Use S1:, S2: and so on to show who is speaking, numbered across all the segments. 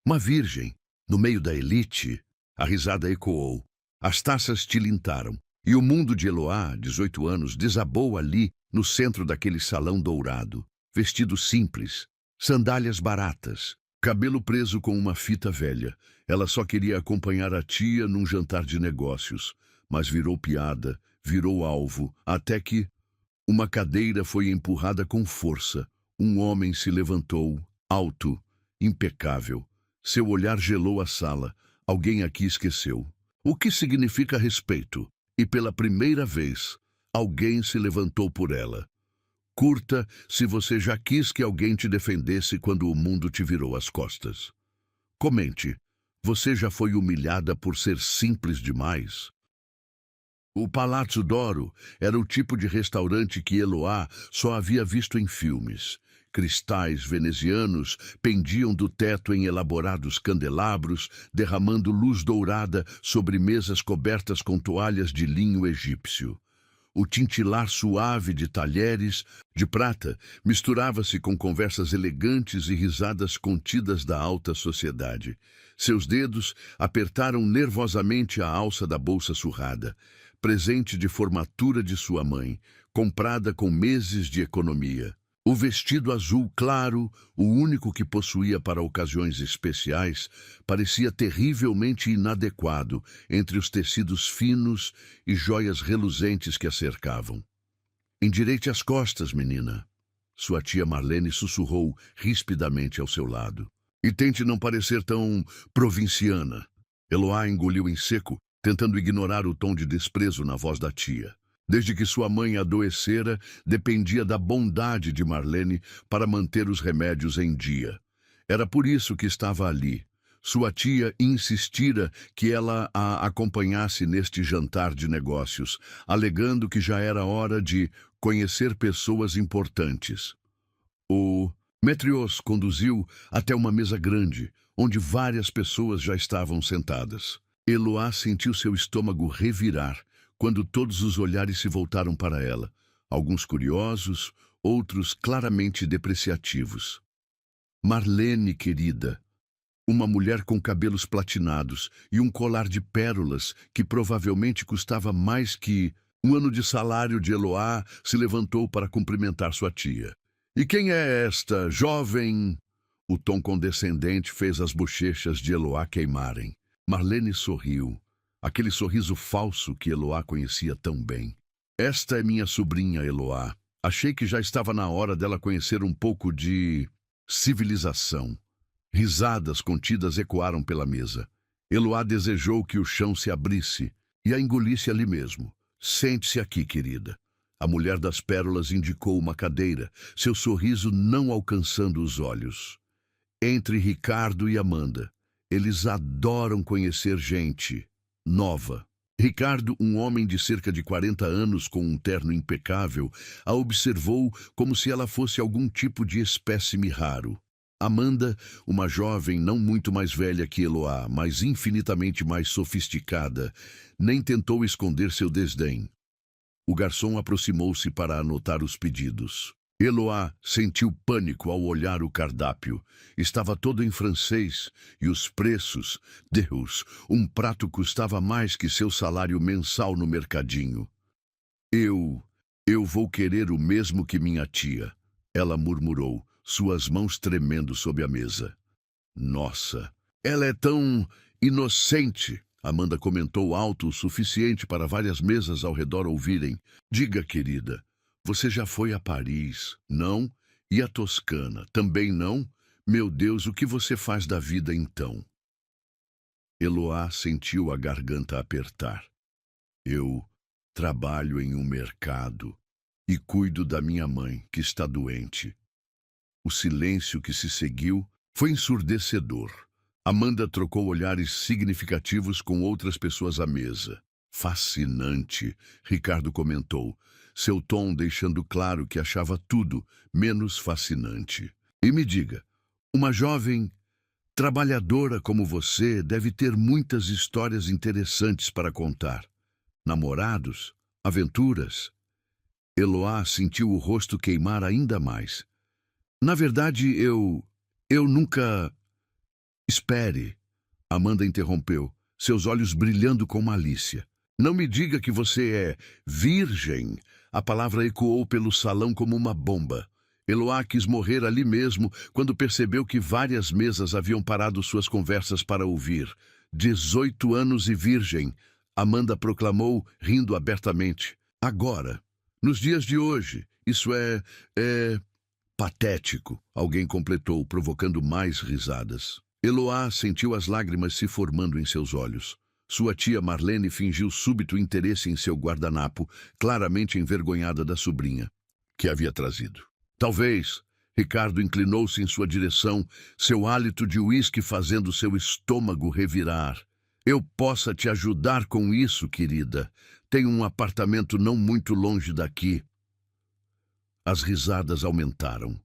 S1: Uma virgem, no meio da elite. A risada ecoou. As taças tilintaram. E o mundo de Eloá, 18 anos, desabou ali, no centro daquele salão dourado. Vestido simples, sandálias baratas, cabelo preso com uma fita velha. Ela só queria acompanhar a tia num jantar de negócios. Mas virou piada, virou alvo, até que uma cadeira foi empurrada com força. Um homem se levantou, alto, impecável. Seu olhar gelou a sala. Alguém aqui esqueceu. O que significa respeito? E pela primeira vez, alguém se levantou por ela. Curta se você já quis que alguém te defendesse quando o mundo te virou as costas. Comente. Você já foi humilhada por ser simples demais? O Palazzo d'Oro era o tipo de restaurante que Eloá só havia visto em filmes. Cristais venezianos pendiam do teto em elaborados candelabros, derramando luz dourada sobre mesas cobertas com toalhas de linho egípcio. O tintilar suave de talheres de prata misturava-se com conversas elegantes e risadas contidas da alta sociedade. Seus dedos apertaram nervosamente a alça da bolsa surrada, presente de formatura de sua mãe, comprada com meses de economia. O vestido azul claro, o único que possuía para ocasiões especiais, parecia terrivelmente inadequado entre os tecidos finos e joias reluzentes que a cercavam. Endireite as costas, menina. Sua tia Marlene sussurrou rispidamente ao seu lado. E tente não parecer tão provinciana. Eloá engoliu em seco, tentando ignorar o tom de desprezo na voz da tia. Desde que sua mãe adoecera, dependia da bondade de Marlene para manter os remédios em dia. Era por isso que estava ali. Sua tia insistira que ela a acompanhasse neste jantar de negócios, alegando que já era hora de conhecer pessoas importantes. O Metrios conduziu até uma mesa grande, onde várias pessoas já estavam sentadas. Eloá sentiu seu estômago revirar quando todos os olhares se voltaram para ela, alguns curiosos, outros claramente depreciativos. Marlene, querida, uma mulher com cabelos platinados e um colar de pérolas que provavelmente custava mais que um ano de salário de Eloá, se levantou para cumprimentar sua tia. E quem é esta jovem? O tom condescendente fez as bochechas de Eloá queimarem. Marlene sorriu. Aquele sorriso falso que Eloá conhecia tão bem. Esta é minha sobrinha, Eloá. Achei que já estava na hora dela conhecer um pouco de civilização. Risadas contidas ecoaram pela mesa. Eloá desejou que o chão se abrisse e a engolisse ali mesmo. Sente-se aqui, querida. A mulher das pérolas indicou uma cadeira, seu sorriso não alcançando os olhos. Entre Ricardo e Amanda. Eles adoram conhecer gente nova. Ricardo, um homem de cerca de 40 anos com um terno impecável, a observou como se ela fosse algum tipo de espécime raro. Amanda, uma jovem não muito mais velha que Eloá, mas infinitamente mais sofisticada, nem tentou esconder seu desdém. O garçom aproximou-se para anotar os pedidos. Eloá sentiu pânico ao olhar o cardápio. Estava todo em francês e os preços... Deus, um prato custava mais que seu salário mensal no mercadinho. Eu vou querer o mesmo que minha tia, ela murmurou, suas mãos tremendo sob a mesa. Nossa, ela é tão inocente, Amanda comentou alto o suficiente para várias mesas ao redor ouvirem. Diga, querida. Você já foi a Paris, não? E a Toscana, também não? Meu Deus, o que você faz da vida então? Eloá sentiu a garganta apertar. Eu trabalho em um mercado e cuido da minha mãe, que está doente. O silêncio que se seguiu foi ensurdecedor. Amanda trocou olhares significativos com outras pessoas à mesa. Fascinante, Ricardo comentou, seu tom deixando claro que achava tudo menos fascinante. E me diga, uma jovem trabalhadora como você deve ter muitas histórias interessantes para contar. Namorados? Aventuras? Eloá sentiu o rosto queimar ainda mais. Na verdade, eu nunca... Espere, Amanda interrompeu, seus olhos brilhando com malícia. Não me diga que você é virgem. A palavra ecoou pelo salão como uma bomba. Eloá quis morrer ali mesmo quando percebeu que várias mesas haviam parado suas conversas para ouvir. 18 anos e virgem, Amanda proclamou, rindo abertamente. Agora, nos dias de hoje, isso é patético, alguém completou, provocando mais risadas. Eloá sentiu as lágrimas se formando em seus olhos. Sua tia Marlene fingiu súbito interesse em seu guardanapo, claramente envergonhada da sobrinha, que havia trazido. Talvez, Ricardo inclinou-se em sua direção, seu hálito de uísque fazendo seu estômago revirar. Eu possa te ajudar com isso, querida. Tenho um apartamento não muito longe daqui. As risadas aumentaram.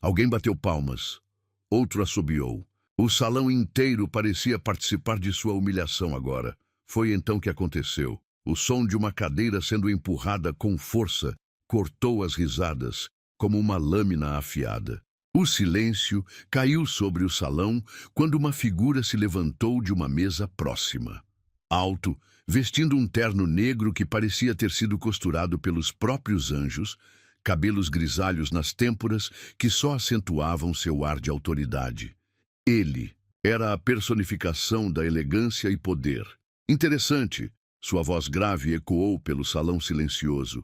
S1: Alguém bateu palmas. Outro assobiou. O salão inteiro parecia participar de sua humilhação agora. Foi então que aconteceu. O som de uma cadeira sendo empurrada com força cortou as risadas, como uma lâmina afiada. O silêncio caiu sobre o salão quando uma figura se levantou de uma mesa próxima. Alto, vestindo um terno negro que parecia ter sido costurado pelos próprios anjos, cabelos grisalhos nas têmporas que só acentuavam seu ar de autoridade. Ele era a personificação da elegância e poder. Interessante, sua voz grave ecoou pelo salão silencioso.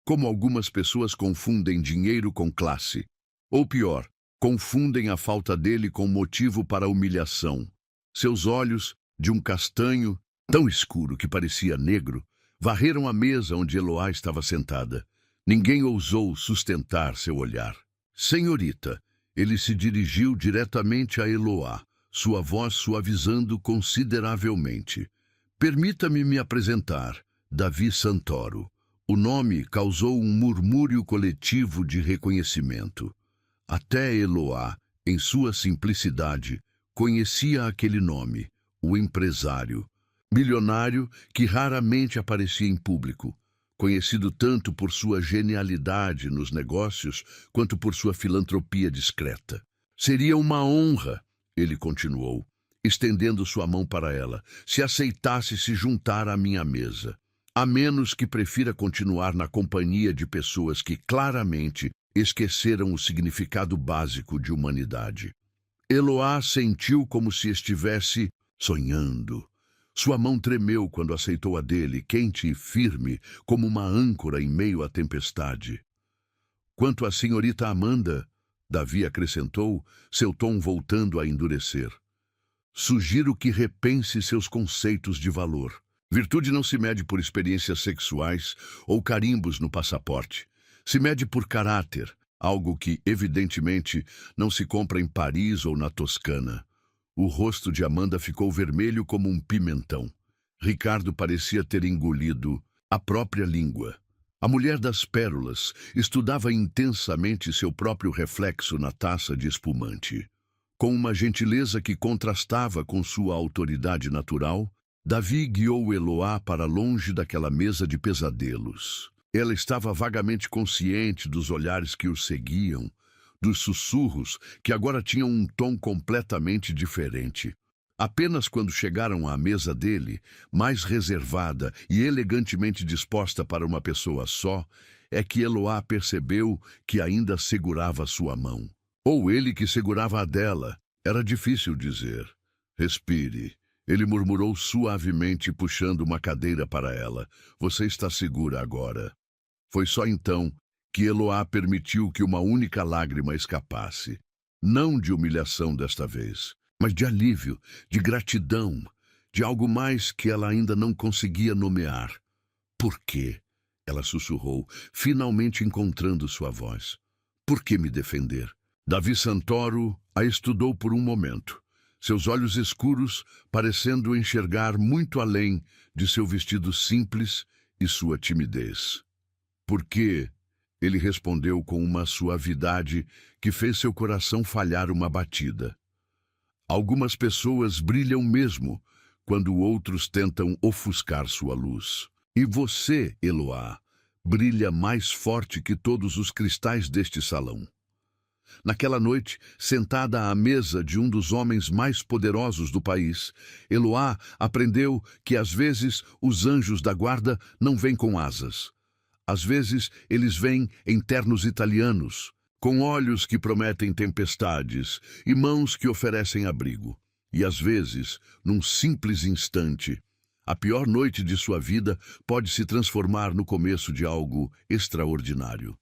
S1: Como algumas pessoas confundem dinheiro com classe. Ou pior, confundem a falta dele com motivo para humilhação. Seus olhos, de um castanho tão escuro que parecia negro, varreram a mesa onde Eloá estava sentada. Ninguém ousou sustentar seu olhar. Senhorita, ele se dirigiu diretamente a Eloá, sua voz suavizando consideravelmente. Permita-me me apresentar, Davi Santoro. O nome causou um murmúrio coletivo de reconhecimento. Até Eloá, em sua simplicidade, conhecia aquele nome, o empresário. Milionário que raramente aparecia em público, conhecido tanto por sua genialidade nos negócios quanto por sua filantropia discreta. Seria uma honra, ele continuou, estendendo sua mão para ela, se aceitasse se juntar à minha mesa. A menos que prefira continuar na companhia de pessoas que claramente esqueceram o significado básico de humanidade. Eloá sentiu como se estivesse sonhando. Sua mão tremeu quando aceitou a dele, quente e firme, como uma âncora em meio à tempestade. Quanto à senhorita Amanda, Davi acrescentou, seu tom voltando a endurecer. Sugiro que repense seus conceitos de valor. Virtude não se mede por experiências sexuais ou carimbos no passaporte. Se mede por caráter, algo que, evidentemente, não se compra em Paris ou na Toscana. O rosto de Amanda ficou vermelho como um pimentão. Ricardo parecia ter engolido a própria língua. A mulher das pérolas estudava intensamente seu próprio reflexo na taça de espumante. Com uma gentileza que contrastava com sua autoridade natural, Davi guiou Eloá para longe daquela mesa de pesadelos. Ela estava vagamente consciente dos olhares que os seguiam, dos sussurros que agora tinham um tom completamente diferente. Apenas quando chegaram à mesa dele, mais reservada e elegantemente disposta para uma pessoa só, é que Eloá percebeu que ainda segurava sua mão. Ou ele que segurava a dela, era difícil dizer. Respire. Ele murmurou suavemente, puxando uma cadeira para ela. Você está segura agora. Foi só então que Eloá permitiu que uma única lágrima escapasse. Não de humilhação desta vez, mas de alívio, de gratidão, de algo mais que ela ainda não conseguia nomear. Por quê? Ela sussurrou, finalmente encontrando sua voz. Por que me defender? Davi Santoro a estudou por um momento. Seus olhos escuros parecendo enxergar muito além de seu vestido simples e sua timidez. Por quê? Ele respondeu com uma suavidade que fez seu coração falhar uma batida. Algumas pessoas brilham mesmo quando outros tentam ofuscar sua luz. E você, Eloá, brilha mais forte que todos os cristais deste salão. Naquela noite, sentada à mesa de um dos homens mais poderosos do país, Eloá aprendeu que às vezes os anjos da guarda não vêm com asas. Às vezes eles vêm em ternos italianos, com olhos que prometem tempestades e mãos que oferecem abrigo. E às vezes, num simples instante, a pior noite de sua vida pode se transformar no começo de algo extraordinário.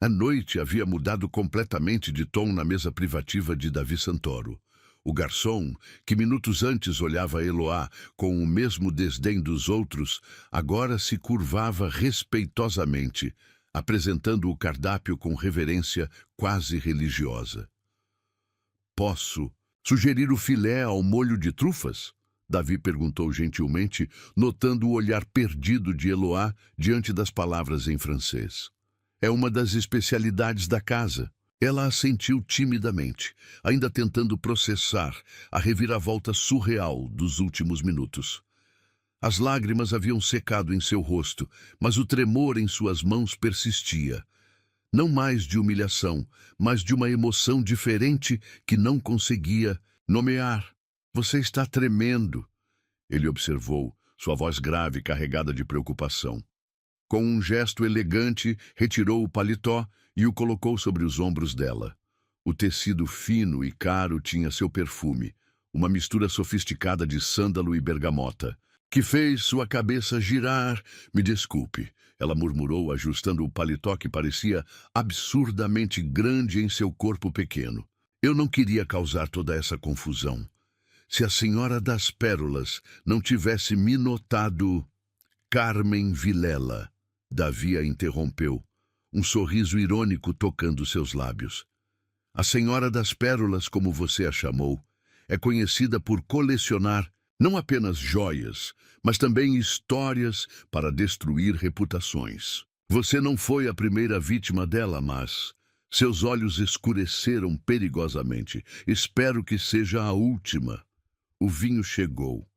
S1: A noite havia mudado completamente de tom na mesa privativa de Davi Santoro. O garçom, que minutos antes olhava Eloá com o mesmo desdém dos outros, agora se curvava respeitosamente, apresentando o cardápio com reverência quase religiosa. Posso sugerir o filé ao molho de trufas? Davi perguntou gentilmente, notando o olhar perdido de Eloá diante das palavras em francês. É uma das especialidades da casa. Ela assentiu timidamente, ainda tentando processar a reviravolta surreal dos últimos minutos. As lágrimas haviam secado em seu rosto, mas o tremor em suas mãos persistia. Não mais de humilhação, mas de uma emoção diferente que não conseguia nomear. Você está tremendo, ele observou, sua voz grave carregada de preocupação. Com um gesto elegante, retirou o paletó e o colocou sobre os ombros dela. O tecido fino e caro tinha seu perfume, uma mistura sofisticada de sândalo e bergamota, que fez sua cabeça girar. Me desculpe, ela murmurou, ajustando o paletó que parecia absurdamente grande em seu corpo pequeno. Eu não queria causar toda essa confusão. Se a Senhora das Pérolas não tivesse me notado... Carmen Vilela, Davi a interrompeu, um sorriso irônico tocando seus lábios. A Senhora das Pérolas, como você a chamou, é conhecida por colecionar não apenas joias, mas também histórias para destruir reputações. Você não foi a primeira vítima dela, mas... Seus olhos escureceram perigosamente. Espero que seja a última. O vinho chegou.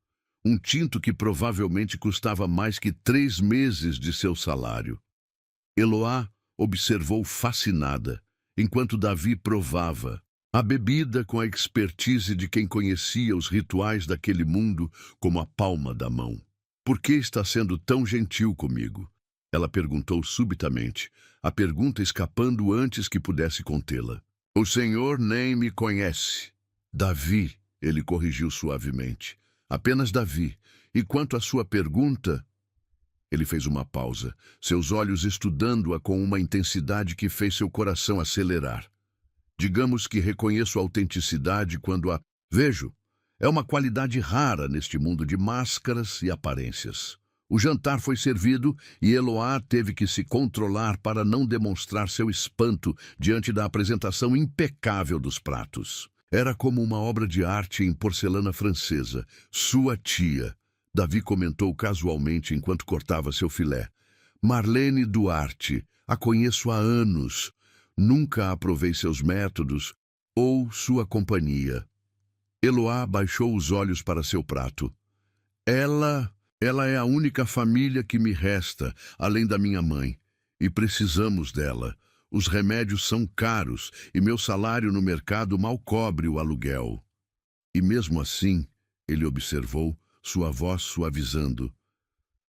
S1: Um tinto que provavelmente custava mais que 3 meses de seu salário. Eloá observou fascinada, enquanto Davi provava a bebida com a expertise de quem conhecia os rituais daquele mundo como a palma da mão. Por que está sendo tão gentil comigo? Ela perguntou subitamente, a pergunta escapando antes que pudesse contê-la. O senhor nem me conhece. Davi, ele corrigiu suavemente. Apenas Davi. E quanto à sua pergunta... Ele fez uma pausa, seus olhos estudando-a com uma intensidade que fez seu coração acelerar. Digamos que reconheço a autenticidade quando a vejo. É uma qualidade rara neste mundo de máscaras e aparências. O jantar foi servido e Eloá teve que se controlar para não demonstrar seu espanto diante da apresentação impecável dos pratos. Era como uma obra de arte em porcelana francesa. Sua tia, Davi comentou casualmente enquanto cortava seu filé. Marlene Duarte, a conheço há anos. Nunca aprovei seus métodos ou sua companhia. Eloá baixou os olhos para seu prato. Ela é a única família que me resta, além da minha mãe, e precisamos dela. Os remédios são caros e meu salário no mercado mal cobre o aluguel. E mesmo assim, ele observou, sua voz suavizando,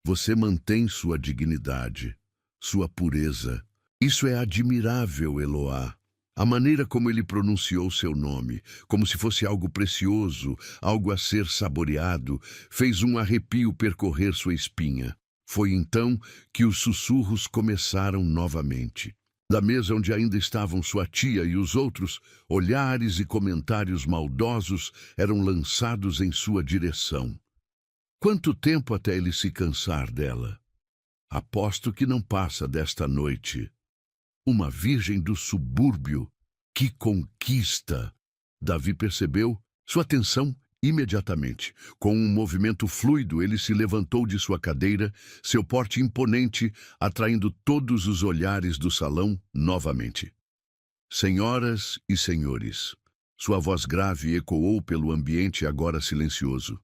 S1: você mantém sua dignidade, sua pureza. Isso é admirável, Eloá. A maneira como ele pronunciou seu nome, como se fosse algo precioso, algo a ser saboreado, fez um arrepio percorrer sua espinha. Foi então que os sussurros começaram novamente. Da mesa onde ainda estavam sua tia e os outros, olhares e comentários maldosos eram lançados em sua direção. Quanto tempo até ele se cansar dela? Aposto que não passa desta noite. Uma virgem do subúrbio. Que conquista! Davi percebeu sua atenção imediatamente. Com um movimento fluido, ele se levantou de sua cadeira, seu porte imponente, atraindo todos os olhares do salão novamente. Senhoras e senhores, sua voz grave ecoou pelo ambiente agora silencioso.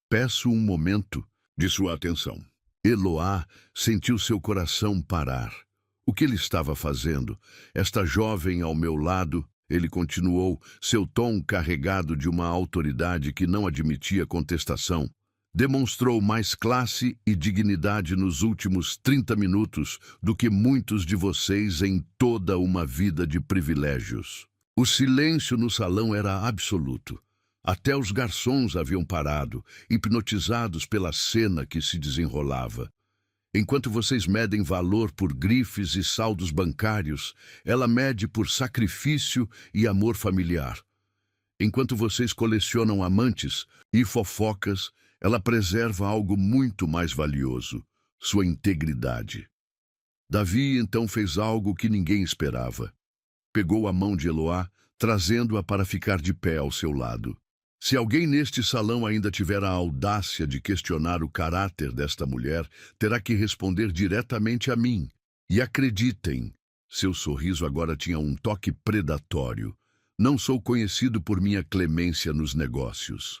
S1: Peço um momento de sua atenção. Eloá sentiu seu coração parar. O que ele estava fazendo? Esta jovem ao meu lado, ele continuou, seu tom carregado de uma autoridade que não admitia contestação. Demonstrou mais classe e dignidade nos últimos 30 minutos do que muitos de vocês em toda uma vida de privilégios. O silêncio no salão era absoluto. Até os garçons haviam parado, hipnotizados pela cena que se desenrolava. Enquanto vocês medem valor por grifes e saldos bancários, ela mede por sacrifício e amor familiar. Enquanto vocês colecionam amantes e fofocas, ela preserva algo muito mais valioso, sua integridade. Davi então fez algo que ninguém esperava. Pegou a mão de Eloá, trazendo-a para ficar de pé ao seu lado. Se alguém neste salão ainda tiver a audácia de questionar o caráter desta mulher, terá que responder diretamente a mim. E acreditem, seu sorriso agora tinha um toque predatório. Não sou conhecido por minha clemência nos negócios.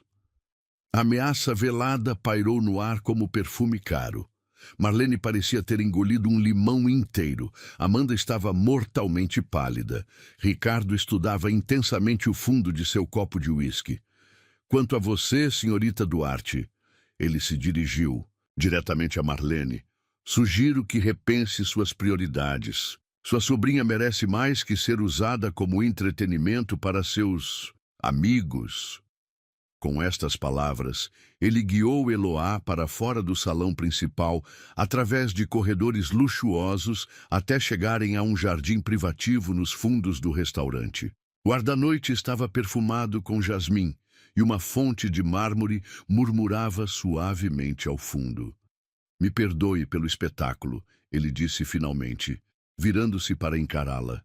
S1: A ameaça velada pairou no ar como perfume caro. Marlene parecia ter engolido um limão inteiro. Amanda estava mortalmente pálida. Ricardo estudava intensamente o fundo de seu copo de uísque. Quanto a você, senhorita Duarte, ele se dirigiu diretamente a Marlene. Sugiro que repense suas prioridades. Sua sobrinha merece mais que ser usada como entretenimento para seus amigos. Com estas palavras, ele guiou Eloá para fora do salão principal, através de corredores luxuosos, até chegarem a um jardim privativo nos fundos do restaurante. O ar da noite estava perfumado com jasmim, e uma fonte de mármore murmurava suavemente ao fundo. Me perdoe pelo espetáculo, ele disse finalmente, virando-se para encará-la.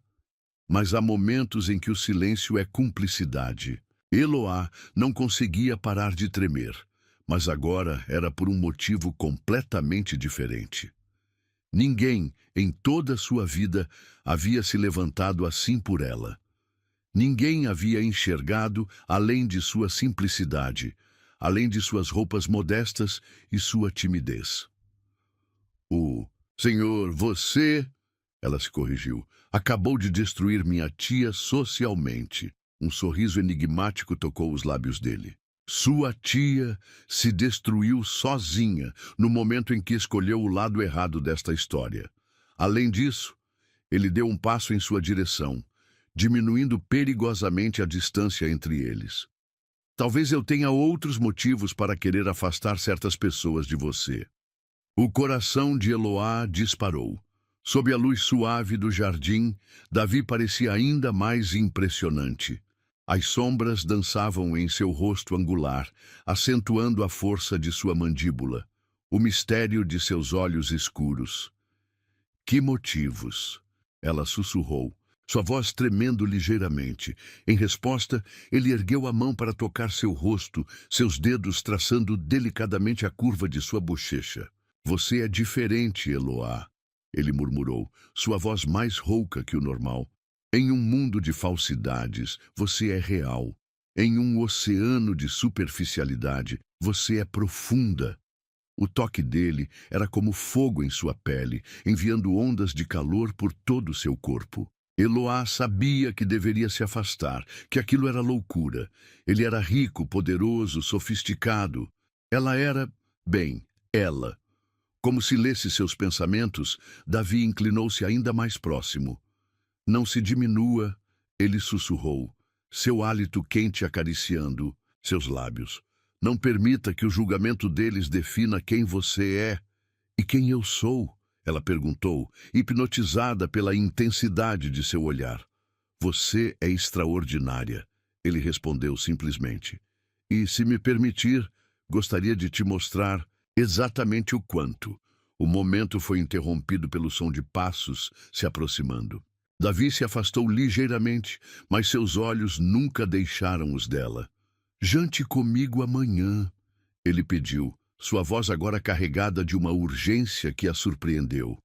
S1: Mas há momentos em que o silêncio é cumplicidade. Eloá não conseguia parar de tremer, mas agora era por um motivo completamente diferente. Ninguém, em toda a sua vida, havia se levantado assim por ela. Ninguém havia enxergado além de sua simplicidade, além de suas roupas modestas e sua timidez. Senhor, você, ela se corrigiu, acabou de destruir minha tia socialmente. Um sorriso enigmático tocou os lábios dele. Sua tia se destruiu sozinha no momento em que escolheu o lado errado desta história. Além disso, ele deu um passo em sua direção, diminuindo perigosamente a distância entre eles. Talvez eu tenha outros motivos para querer afastar certas pessoas de você. O coração de Eloá disparou. Sob a luz suave do jardim, Davi parecia ainda mais impressionante. As sombras dançavam em seu rosto angular, acentuando a força de sua mandíbula, o mistério de seus olhos escuros. Que motivos? Ela sussurrou, sua voz tremendo ligeiramente. Em resposta, ele ergueu a mão para tocar seu rosto, seus dedos traçando delicadamente a curva de sua bochecha. Você é diferente, Eloá, ele murmurou, sua voz mais rouca que o normal. Em um mundo de falsidades, você é real. Em um oceano de superficialidade, você é profunda. O toque dele era como fogo em sua pele, enviando ondas de calor por todo o seu corpo. Eloá sabia que deveria se afastar, que aquilo era loucura. Ele era rico, poderoso, sofisticado. Ela era, ela. Como se lesse seus pensamentos, Davi inclinou-se ainda mais próximo. Não se diminua, ele sussurrou, seu hálito quente acariciando seus lábios. Não permita que o julgamento deles defina quem você é. E quem eu sou? Ela perguntou, hipnotizada pela intensidade de seu olhar. Você é extraordinária, ele respondeu simplesmente. E, se me permitir, gostaria de te mostrar exatamente o quanto. O momento foi interrompido pelo som de passos se aproximando. Davi se afastou ligeiramente, mas seus olhos nunca deixaram os dela. Jante comigo amanhã, ele pediu, sua voz agora carregada de uma urgência que a surpreendeu.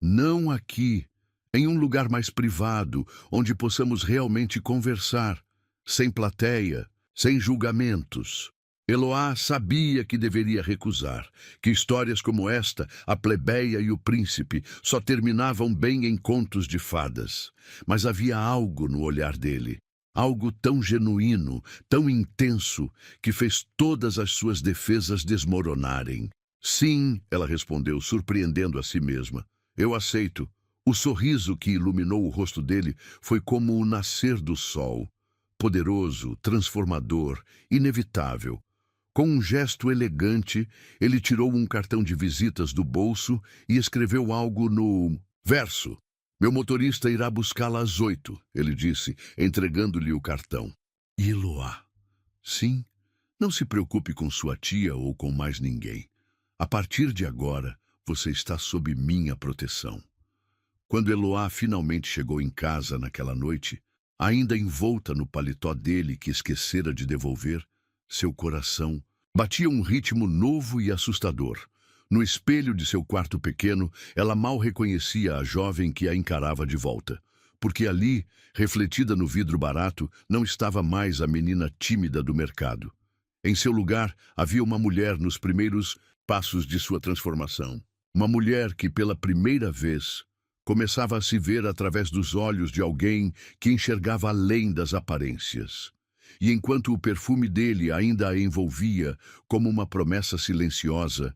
S1: Não aqui, em um lugar mais privado, onde possamos realmente conversar, sem plateia, sem julgamentos. Eloá sabia que deveria recusar, que histórias como esta, a plebeia e o príncipe, só terminavam bem em contos de fadas. Mas havia algo no olhar dele, algo tão genuíno, tão intenso, que fez todas as suas defesas desmoronarem. Sim, ela respondeu, surpreendendo a si mesma. Eu aceito. O sorriso que iluminou o rosto dele foi como o nascer do sol. Poderoso, transformador, inevitável. Com um gesto elegante, ele tirou um cartão de visitas do bolso e escreveu algo no verso. Meu motorista irá buscá-la às 8, ele disse, entregando-lhe o cartão. E Eloá? Sim, não se preocupe com sua tia ou com mais ninguém. A partir de agora, você está sob minha proteção. Quando Eloá finalmente chegou em casa naquela noite, ainda envolta no paletó dele que esquecera de devolver, seu coração batia um ritmo novo e assustador. No espelho de seu quarto pequeno, ela mal reconhecia a jovem que a encarava de volta, porque ali, refletida no vidro barato, não estava mais a menina tímida do mercado. Em seu lugar, havia uma mulher nos primeiros passos de sua transformação. Uma mulher que, pela primeira vez, começava a se ver através dos olhos de alguém que enxergava além das aparências. E enquanto o perfume dele ainda a envolvia como uma promessa silenciosa,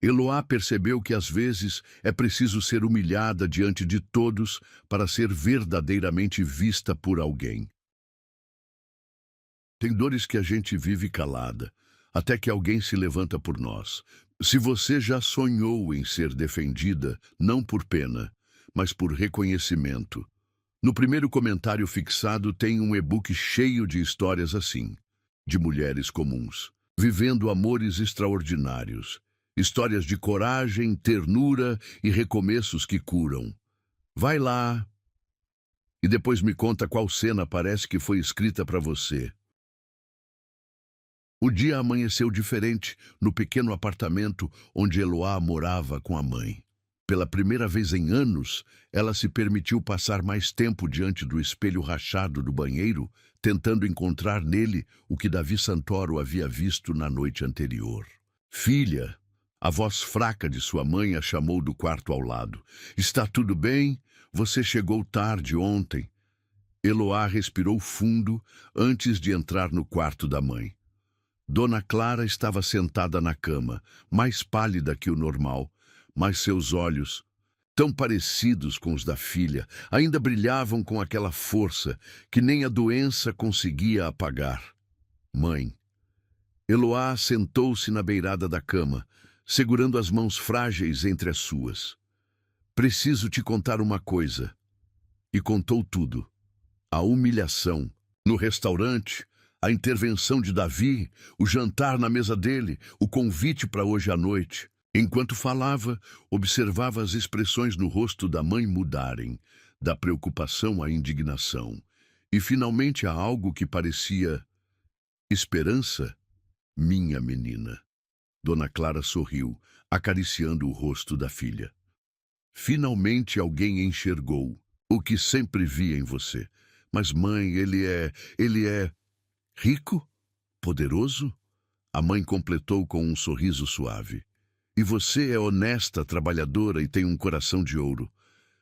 S1: Eloá percebeu que às vezes é preciso ser humilhada diante de todos para ser verdadeiramente vista por alguém. Tem dores que a gente vive calada, até que alguém se levanta por nós. Se você já sonhou em ser defendida, não por pena, mas por reconhecimento. No primeiro comentário fixado tem um e-book cheio de histórias assim, de mulheres comuns, vivendo amores extraordinários, histórias de coragem, ternura e recomeços que curam. Vai lá e depois me conta qual cena parece que foi escrita para você. O dia amanheceu diferente no pequeno apartamento onde Eloá morava com a mãe. Pela primeira vez em anos, ela se permitiu passar mais tempo diante do espelho rachado do banheiro, tentando encontrar nele o que Davi Santoro havia visto na noite anterior. Filha, a voz fraca de sua mãe a chamou do quarto ao lado. Está tudo bem? Você chegou tarde ontem. Eloá respirou fundo antes de entrar no quarto da mãe. Dona Clara estava sentada na cama, mais pálida que o normal, mas seus olhos, tão parecidos com os da filha, ainda brilhavam com aquela força que nem a doença conseguia apagar. Mãe. Eloá sentou-se na beirada da cama, segurando as mãos frágeis entre as suas. Preciso te contar uma coisa. E contou tudo. A humilhação, no restaurante, a intervenção de Davi, o jantar na mesa dele, o convite para hoje à noite. Enquanto falava, observava as expressões no rosto da mãe mudarem, da preocupação à indignação, e finalmente a algo que parecia esperança. Minha menina. Dona Clara sorriu, acariciando o rosto da filha. Finalmente alguém enxergou o que sempre via em você. Mas mãe, ele é rico? Poderoso? A mãe completou com um sorriso suave. E você é honesta, trabalhadora e tem um coração de ouro.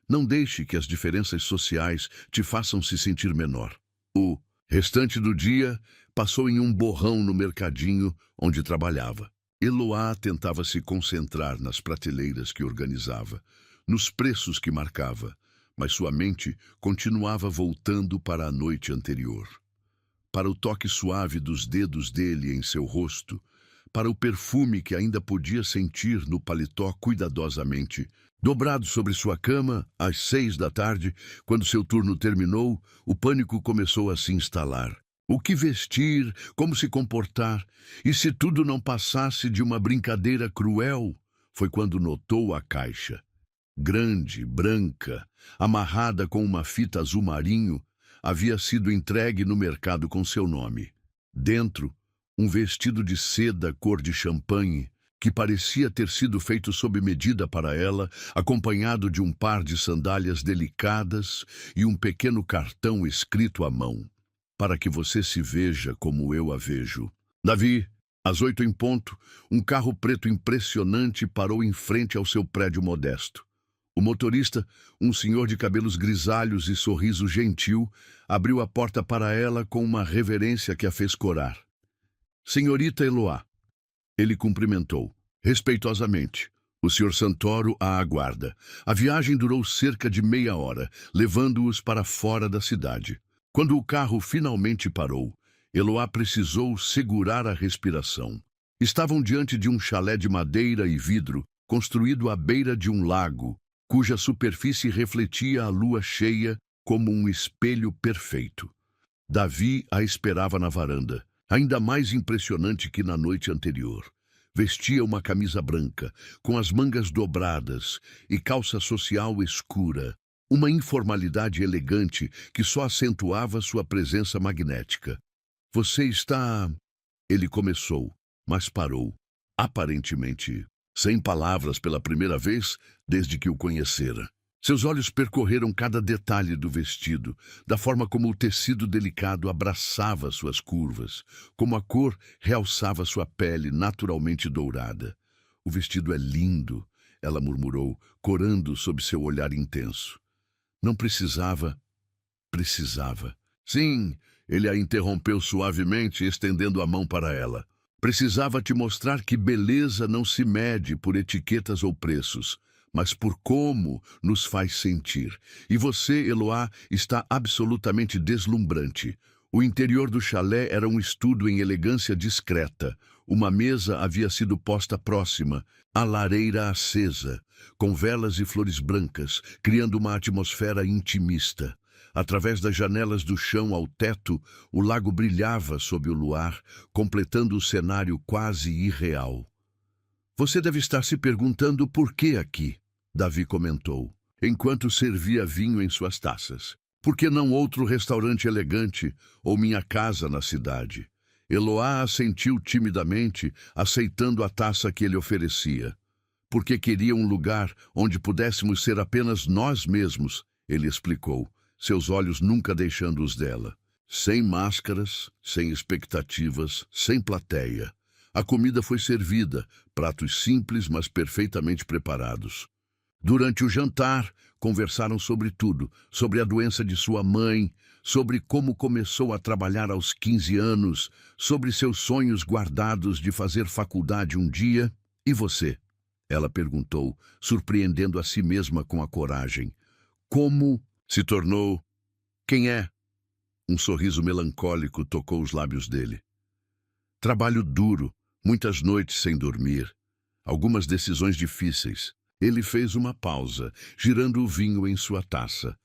S1: Não deixe que as diferenças sociais te façam se sentir menor. O restante do dia passou em um borrão no mercadinho onde trabalhava. Eloá tentava se concentrar nas prateleiras que organizava, nos preços que marcava, mas sua mente continuava voltando para a noite anterior. Para o toque suave dos dedos dele em seu rosto, para o perfume que ainda podia sentir no paletó cuidadosamente, dobrado sobre sua cama, às 6 da tarde, quando seu turno terminou, o pânico começou a se instalar. O que vestir, como se comportar, e se tudo não passasse de uma brincadeira cruel, foi quando notou a caixa. Grande, branca, amarrada com uma fita azul marinho, havia sido entregue no mercado com seu nome. Dentro, um vestido de seda cor de champanhe, que parecia ter sido feito sob medida para ela, acompanhado de um par de sandálias delicadas e um pequeno cartão escrito à mão. Para que você se veja como eu a vejo. Davi, Às 8 em ponto, um carro preto impressionante parou em frente ao seu prédio modesto. O motorista, um senhor de cabelos grisalhos e sorriso gentil, abriu a porta para ela com uma reverência que a fez corar. Senhorita Eloá. Ele cumprimentou, respeitosamente. O Sr. Santoro a aguarda. A viagem durou cerca de meia hora, levando-os para fora da cidade. Quando o carro finalmente parou, Eloá precisou segurar a respiração. Estavam diante de um chalé de madeira e vidro, construído à beira de um lago, cuja superfície refletia a lua cheia como um espelho perfeito. Davi a esperava na varanda, ainda mais impressionante que na noite anterior. Vestia uma camisa branca, com as mangas dobradas e calça social escura, uma informalidade elegante que só acentuava sua presença magnética. Você está... Ele começou, mas parou, aparentemente, sem palavras pela primeira vez desde que o conhecera. Seus olhos percorreram cada detalhe do vestido, da forma como o tecido delicado abraçava suas curvas, como a cor realçava sua pele naturalmente dourada. O vestido é lindo, ela murmurou, corando sob seu olhar intenso. Não precisava. Precisava. Sim, ele a interrompeu suavemente, estendendo a mão para ela. Precisava te mostrar que beleza não se mede por etiquetas ou preços, mas por como nos faz sentir. E você, Eloá, está absolutamente deslumbrante. O interior do chalé era um estudo em elegância discreta. Uma mesa havia sido posta próxima, a lareira acesa, com velas e flores brancas, criando uma atmosfera intimista. Através das janelas do chão ao teto, o lago brilhava sob o luar, completando o cenário quase irreal. Você deve estar se perguntando por que aqui, Davi comentou, enquanto servia vinho em suas taças. Por que não outro restaurante elegante ou minha casa na cidade? Eloá assentiu timidamente, aceitando a taça que ele oferecia. Porque queria um lugar onde pudéssemos ser apenas nós mesmos, ele explicou, seus olhos nunca deixando os dela. Sem máscaras, sem expectativas, sem plateia. A comida foi servida, pratos simples, mas perfeitamente preparados. Durante o jantar, conversaram sobre tudo, sobre a doença de sua mãe, sobre como começou a trabalhar aos 15 anos, sobre seus sonhos guardados de fazer faculdade um dia. E você? Ela perguntou, surpreendendo a si mesma com a coragem. Como se tornou? Quem é? Um sorriso melancólico tocou os lábios dele. Trabalho duro, muitas noites sem dormir, algumas decisões difíceis. Ele fez uma pausa, girando o vinho em sua taça.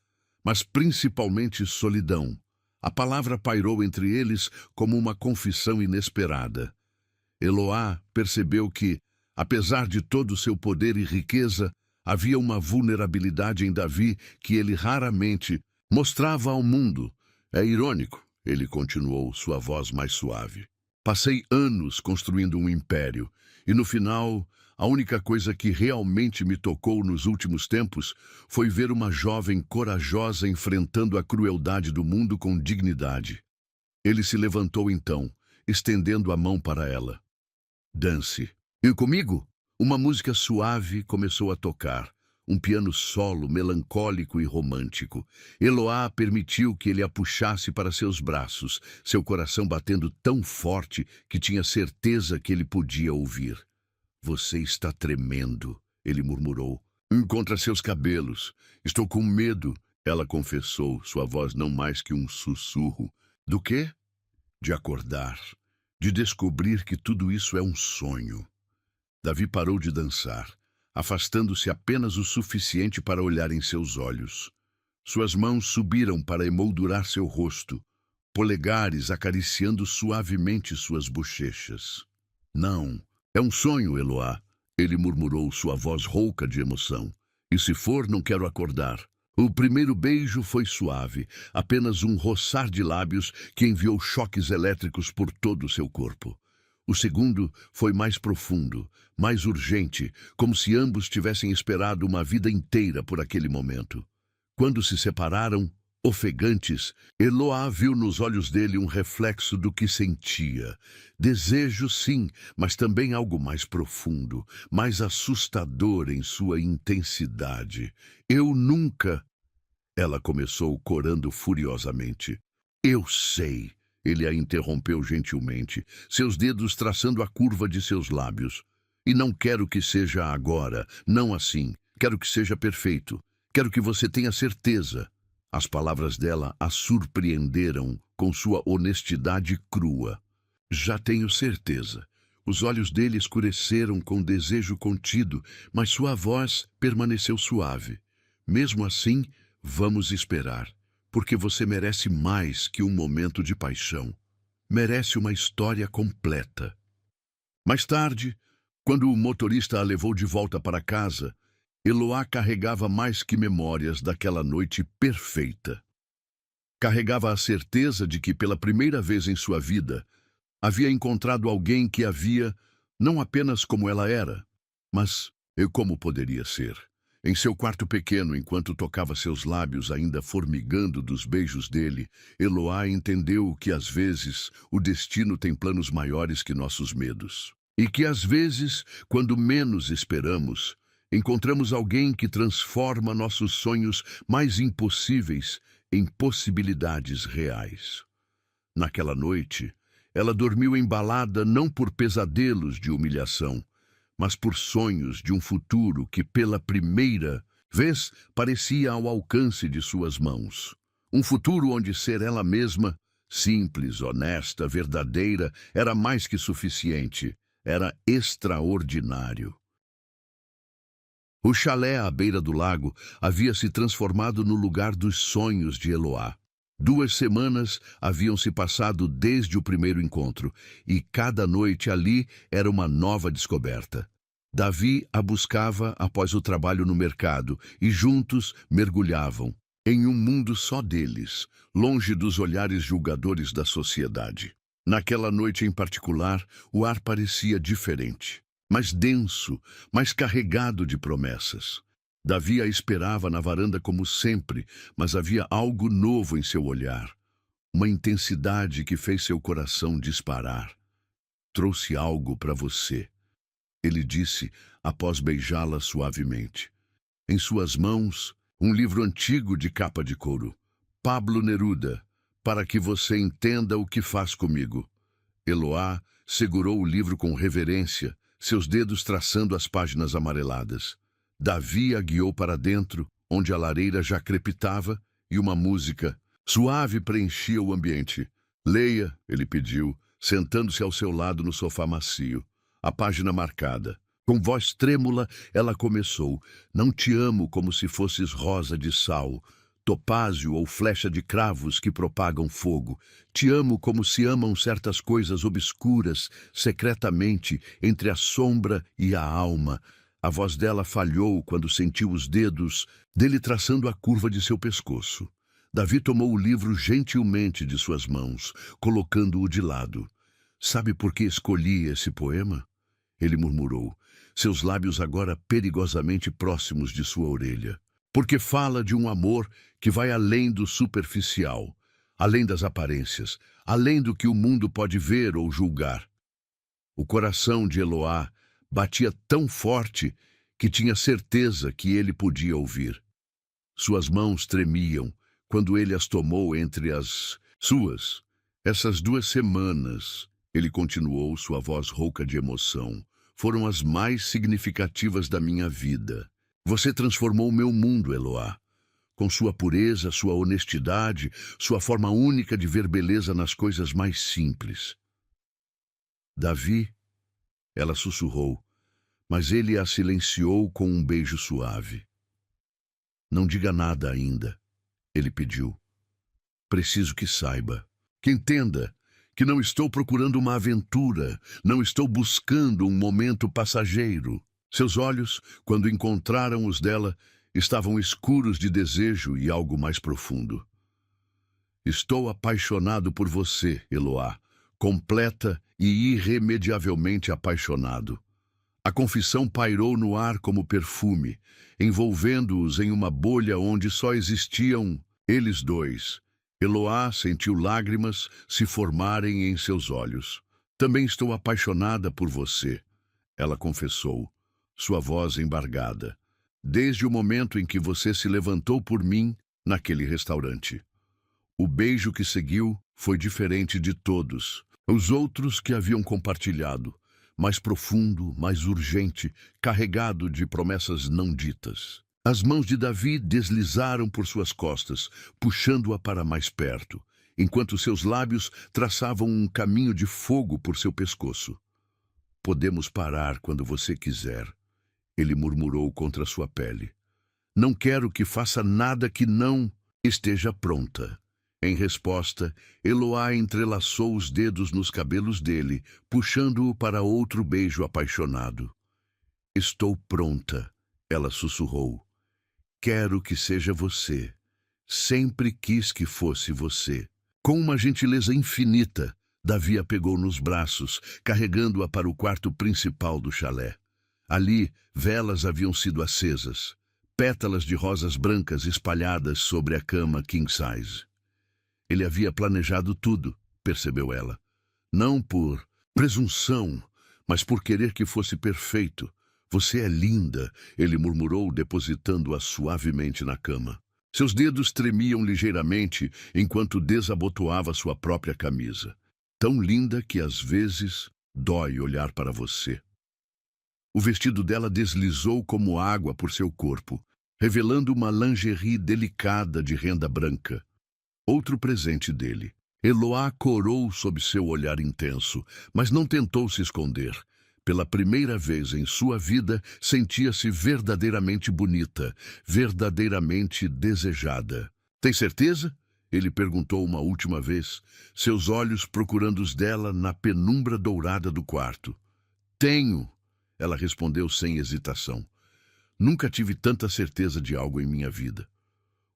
S1: Mas principalmente solidão. A palavra pairou entre eles como uma confissão inesperada. Eloá percebeu que, apesar de todo o seu poder e riqueza, havia uma vulnerabilidade em Davi que ele raramente mostrava ao mundo. É irônico, ele continuou, sua voz mais suave. Passei anos construindo um império, e no final, a única coisa que realmente me tocou nos últimos tempos foi ver uma jovem corajosa enfrentando a crueldade do mundo com dignidade. Ele se levantou então, estendendo a mão para ela. Dance. E comigo? Uma música suave começou a tocar, um piano solo melancólico e romântico. Eloá permitiu que ele a puxasse para seus braços, seu coração batendo tão forte que tinha certeza que ele podia ouvir. Você está tremendo, ele murmurou. Contra seus cabelos. Estou com medo, ela confessou, sua voz não mais que um sussurro. Do quê? De acordar, de descobrir que tudo isso é um sonho. Davi parou de dançar, afastando-se apenas o suficiente para olhar em seus olhos. Suas mãos subiram para emoldurar seu rosto, polegares acariciando suavemente suas bochechas. Não, é um sonho, Eloá, ele murmurou, sua voz rouca de emoção. E se for, não quero acordar. O primeiro beijo foi suave, apenas um roçar de lábios que enviou choques elétricos por todo o seu corpo. O segundo foi mais profundo, mais urgente, como se ambos tivessem esperado uma vida inteira por aquele momento. Quando se separaram, ofegantes, Eloá viu nos olhos dele um reflexo do que sentia. Desejo, sim, mas também algo mais profundo, mais assustador em sua intensidade. Eu nunca... Ela começou corando furiosamente. Eu sei, ele a interrompeu gentilmente, seus dedos traçando a curva de seus lábios. E não quero que seja agora, não assim. Quero que seja perfeito. Quero que você tenha certeza. As palavras dela a surpreenderam com sua honestidade crua. Já tenho certeza. Os olhos dele escureceram com desejo contido, mas sua voz permaneceu suave. Mesmo assim, vamos esperar, porque você merece mais que um momento de paixão. Merece uma história completa. Mais tarde, quando o motorista a levou de volta para casa, Eloá carregava mais que memórias daquela noite perfeita. Carregava a certeza de que, pela primeira vez em sua vida, havia encontrado alguém que a via não apenas como ela era, mas como poderia ser. Em seu quarto pequeno, enquanto tocava seus lábios ainda formigando dos beijos dele, Eloá entendeu que, às vezes, o destino tem planos maiores que nossos medos. E que, às vezes, quando menos esperamos, encontramos alguém que transforma nossos sonhos mais impossíveis em possibilidades reais. Naquela noite, ela dormiu embalada não por pesadelos de humilhação, mas por sonhos de um futuro que, pela primeira vez, parecia ao alcance de suas mãos. Um futuro onde ser ela mesma, simples, honesta, verdadeira, era mais que suficiente, era extraordinário. O chalé à beira do lago havia se transformado no lugar dos sonhos de Eloá. 2 semanas haviam se passado desde o primeiro encontro, e cada noite ali era uma nova descoberta. Davi a buscava após o trabalho no mercado, e juntos mergulhavam em um mundo só deles, longe dos olhares julgadores da sociedade. Naquela noite em particular, o ar parecia diferente. Mais denso, mais carregado de promessas. Davi a esperava na varanda como sempre, mas havia algo novo em seu olhar. Uma intensidade que fez seu coração disparar. Trouxe algo para você, ele disse após beijá-la suavemente. Em suas mãos, um livro antigo de capa de couro. Pablo Neruda, para que você entenda o que faz comigo. Eloá segurou o livro com reverência, seus dedos traçando as páginas amareladas. Davi a guiou para dentro, onde a lareira já crepitava e uma música suave preenchia o ambiente. Leia, ele pediu, sentando-se ao seu lado no sofá macio, a página marcada. Com voz trêmula, ela começou. Não te amo como se fosses rosa de sal, topázio ou flecha de cravos que propagam fogo. Te amo como se amam certas coisas obscuras, secretamente, entre a sombra e a alma. A voz dela falhou quando sentiu os dedos dele traçando a curva de seu pescoço. Davi tomou o livro gentilmente de suas mãos, colocando-o de lado. Sabe por que escolhi esse poema? Ele murmurou, seus lábios agora perigosamente próximos de sua orelha. Porque fala de um amor que vai além do superficial, além das aparências, além do que o mundo pode ver ou julgar. O coração de Eloá batia tão forte que tinha certeza que ele podia ouvir. Suas mãos tremiam quando ele as tomou entre as suas. Essas 2 semanas, ele continuou, sua voz rouca de emoção, foram as mais significativas da minha vida. Você transformou meu mundo, Eloá. Com sua pureza, sua honestidade, sua forma única de ver beleza nas coisas mais simples. Davi, ela sussurrou, mas ele a silenciou com um beijo suave. Não diga nada ainda, ele pediu. Preciso que saiba, que entenda, que não estou procurando uma aventura, não estou buscando um momento passageiro. Seus olhos, quando encontraram os dela, estavam escuros de desejo e algo mais profundo. Estou apaixonado por você, Eloá, completa e irremediavelmente apaixonado. A confissão pairou no ar como perfume, envolvendo-os em uma bolha onde só existiam Eles dois. Eloá sentiu lágrimas se formarem em seus olhos. Também estou apaixonada por você, ela confessou, sua voz embargada. Desde o momento em que você se levantou por mim naquele restaurante. O beijo que seguiu foi diferente de todos. Os outros que haviam compartilhado, mais profundo, mais urgente, carregado de promessas não ditas. As mãos de Davi deslizaram por suas costas, puxando-a para mais perto, enquanto seus lábios traçavam um caminho de fogo por seu pescoço. Podemos parar quando você quiser, ele murmurou contra sua pele. Não quero que faça nada que não esteja pronta. Em resposta, Eloá entrelaçou os dedos nos cabelos dele, puxando-o para outro beijo apaixonado. Estou pronta, ela sussurrou. Quero que seja você. Sempre quis que fosse você. Com uma gentileza infinita, Davi a pegou nos braços, carregando-a para o quarto principal do chalé. Ali, velas haviam sido acesas, pétalas de rosas brancas espalhadas sobre a cama king size. Ele havia planejado tudo, percebeu ela. Não por presunção, mas por querer que fosse perfeito. Você é linda, ele murmurou, depositando-a suavemente na cama. Seus dedos tremiam ligeiramente enquanto desabotoava sua própria camisa. Tão linda que às vezes dói olhar para você. O vestido dela deslizou como água por seu corpo, revelando uma lingerie delicada de renda branca. Outro presente dele. Eloá corou sob seu olhar intenso, mas não tentou se esconder. Pela primeira vez em sua vida, sentia-se verdadeiramente bonita, verdadeiramente desejada. Tem certeza? Ele perguntou uma última vez, seus olhos procurando os dela na penumbra dourada do quarto. Tenho, ela respondeu sem hesitação. Nunca tive tanta certeza de algo em minha vida.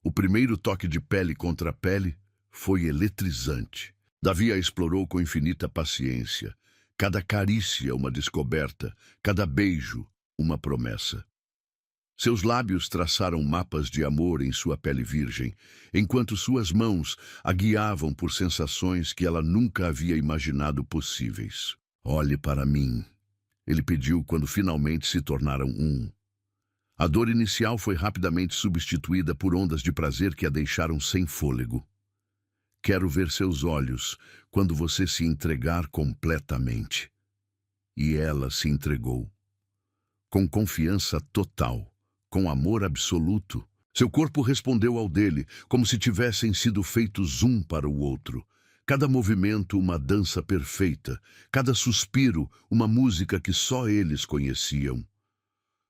S1: O primeiro toque de pele contra pele foi eletrizante. Davi a explorou com infinita paciência. Cada carícia uma descoberta, cada beijo uma promessa. Seus lábios traçaram mapas de amor em sua pele virgem, enquanto suas mãos a guiavam por sensações que ela nunca havia imaginado possíveis. Olhe para mim, ele pediu quando finalmente se tornaram um. A dor inicial foi rapidamente substituída por ondas de prazer que a deixaram sem fôlego. Quero ver seus olhos quando você se entregar completamente. E ela se entregou. Com confiança total, com amor absoluto, seu corpo respondeu ao dele, como se tivessem sido feitos um para o outro. Cada movimento uma dança perfeita, cada suspiro uma música que só eles conheciam.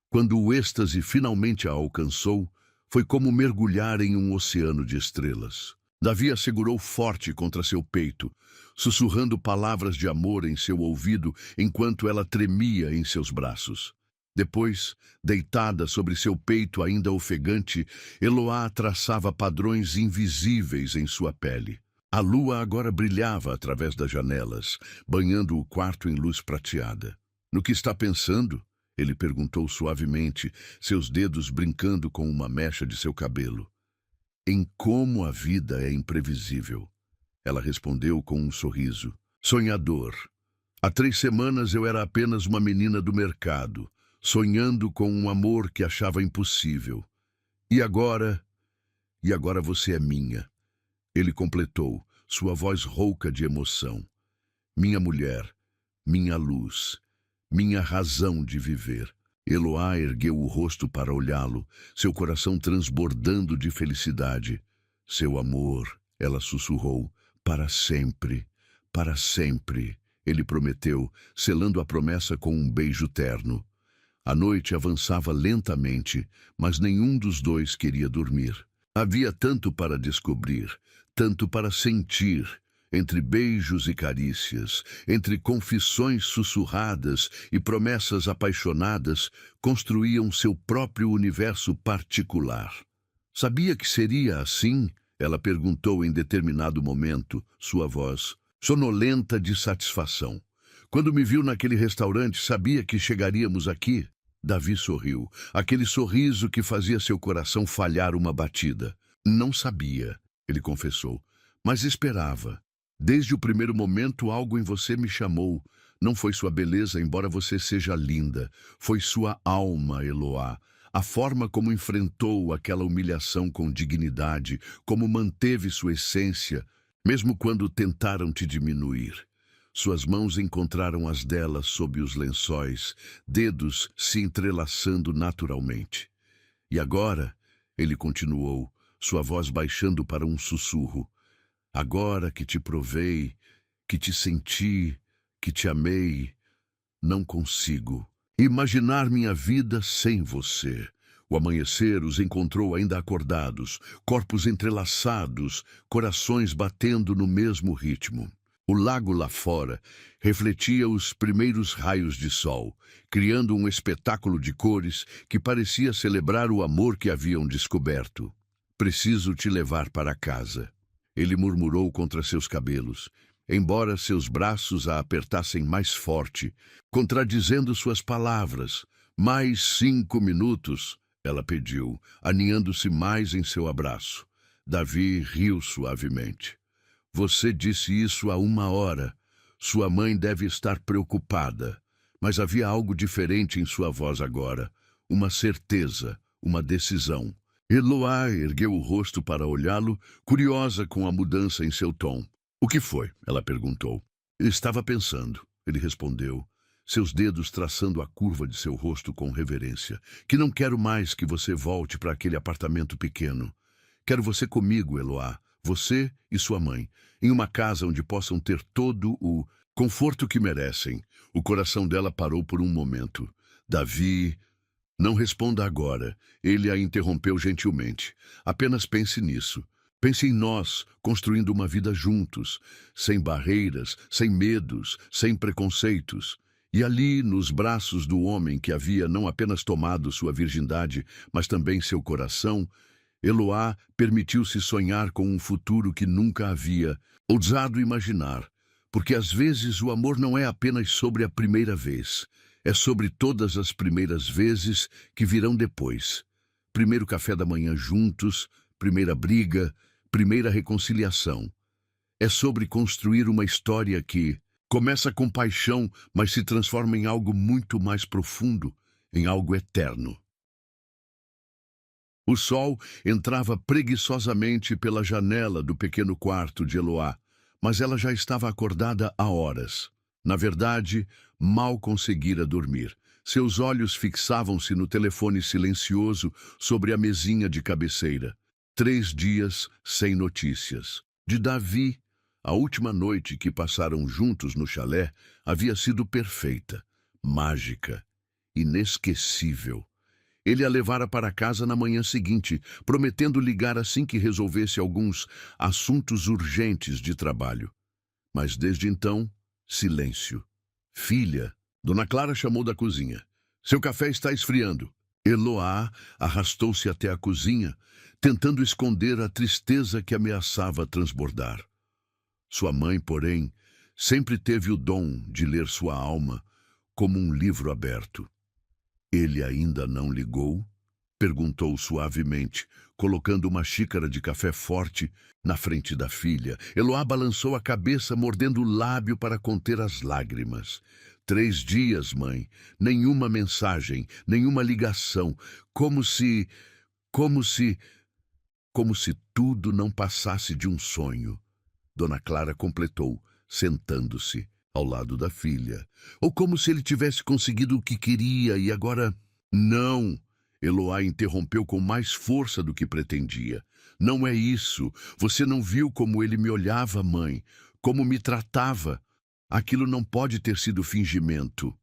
S1: Quando o êxtase finalmente a alcançou, foi como mergulhar em um oceano de estrelas. Davi a segurou forte contra seu peito, sussurrando palavras de amor em seu ouvido enquanto ela tremia em seus braços. Depois, deitada sobre seu peito ainda ofegante, Eloá traçava padrões invisíveis em sua pele. A lua agora brilhava através das janelas, banhando o quarto em luz prateada. No que está pensando? Ele perguntou suavemente, seus dedos brincando com uma mecha de seu cabelo. Em como a vida é imprevisível. Ela respondeu com um sorriso. Sonhador. Há 3 semanas eu era apenas uma menina do mercado, sonhando com um amor que achava impossível. E agora você é minha. Ele completou, sua voz rouca de emoção. Minha mulher, minha luz, minha razão de viver. Eloá ergueu o rosto para olhá-lo, seu coração transbordando de felicidade. Seu amor, ela sussurrou, para sempre, ele prometeu, selando a promessa com um beijo terno. A noite avançava lentamente, mas nenhum dos dois queria dormir. Havia tanto para descobrir, tanto para sentir, entre beijos e carícias, entre confissões sussurradas e promessas apaixonadas, construíam seu próprio universo particular. Sabia que seria assim? Ela perguntou em determinado momento, sua voz sonolenta de satisfação. Quando me viu naquele restaurante, sabia que chegaríamos aqui? Davi sorriu, aquele sorriso que fazia seu coração falhar uma batida. Não sabia, ele confessou, mas esperava. Desde o primeiro momento, algo em você me chamou. Não foi sua beleza, embora você seja linda. Foi sua alma, Eloá. A forma como enfrentou aquela humilhação com dignidade, como manteve sua essência, mesmo quando tentaram te diminuir. Suas mãos encontraram as dela sob os lençóis, dedos se entrelaçando naturalmente. E agora, ele continuou, sua voz baixando para um sussurro, agora que te provei, que te senti, que te amei, não consigo imaginar minha vida sem você. O amanhecer os encontrou ainda acordados, corpos entrelaçados, corações batendo no mesmo ritmo. O lago lá fora refletia os primeiros raios de sol, criando um espetáculo de cores que parecia celebrar o amor que haviam descoberto. Preciso te levar para casa. Ele murmurou contra seus cabelos, embora seus braços a apertassem mais forte, contradizendo suas palavras. Mais 5 minutos, ela pediu, aninhando-se mais em seu abraço. Davi riu suavemente. Você disse isso há 1 hora. Sua mãe deve estar preocupada. Mas havia algo diferente em sua voz agora. Uma certeza, uma decisão. Eloá ergueu o rosto para olhá-lo, curiosa com a mudança em seu tom. O que foi? Ela perguntou. Estava pensando, ele respondeu, seus dedos traçando a curva de seu rosto com reverência. Que não quero mais que você volte para aquele apartamento pequeno. Quero você comigo, Eloá. Você e sua mãe, em uma casa onde possam ter todo o conforto que merecem. O coração dela parou por um momento. Davi, não responda agora. Ele a interrompeu gentilmente. Apenas pense nisso. Pense em nós, construindo uma vida juntos, sem barreiras, sem medos, sem preconceitos. E ali, nos braços do homem que havia não apenas tomado sua virgindade, mas também seu coração, Eloá permitiu-se sonhar com um futuro que nunca havia ousado imaginar, porque às vezes o amor não é apenas sobre a primeira vez, é sobre todas as primeiras vezes que virão depois. Primeiro café da manhã juntos, primeira briga, primeira reconciliação. É sobre construir uma história que começa com paixão, mas se transforma em algo muito mais profundo, em algo eterno. O sol entrava preguiçosamente pela janela do pequeno quarto de Eloá, mas ela já estava acordada há horas. Na verdade, mal conseguira dormir. Seus olhos fixavam-se no telefone silencioso sobre a mesinha de cabeceira. 3 dias sem notícias. De Davi, a última noite que passaram juntos no chalé havia sido perfeita, mágica, inesquecível. Ele a levara para casa na manhã seguinte, prometendo ligar assim que resolvesse alguns assuntos urgentes de trabalho. Mas desde então, silêncio. Filha, Dona Clara chamou da cozinha. Seu café está esfriando. Eloá arrastou-se até a cozinha, tentando esconder a tristeza que ameaçava transbordar. Sua mãe, porém, sempre teve o dom de ler sua alma como um livro aberto. Ele ainda não ligou? Perguntou suavemente, colocando uma xícara de café forte na frente da filha. Eloá balançou a cabeça, mordendo o lábio para conter as lágrimas. 3 dias, mãe. Nenhuma mensagem, nenhuma ligação. Como se tudo não passasse de um sonho. Dona Clara completou, sentando-se ao lado da filha. Ou como se ele tivesse conseguido o que queria e agora... Não! Eloá interrompeu com mais força do que pretendia. Não é isso. Você não viu como ele me olhava, mãe? Como me tratava? Aquilo não pode ter sido fingimento.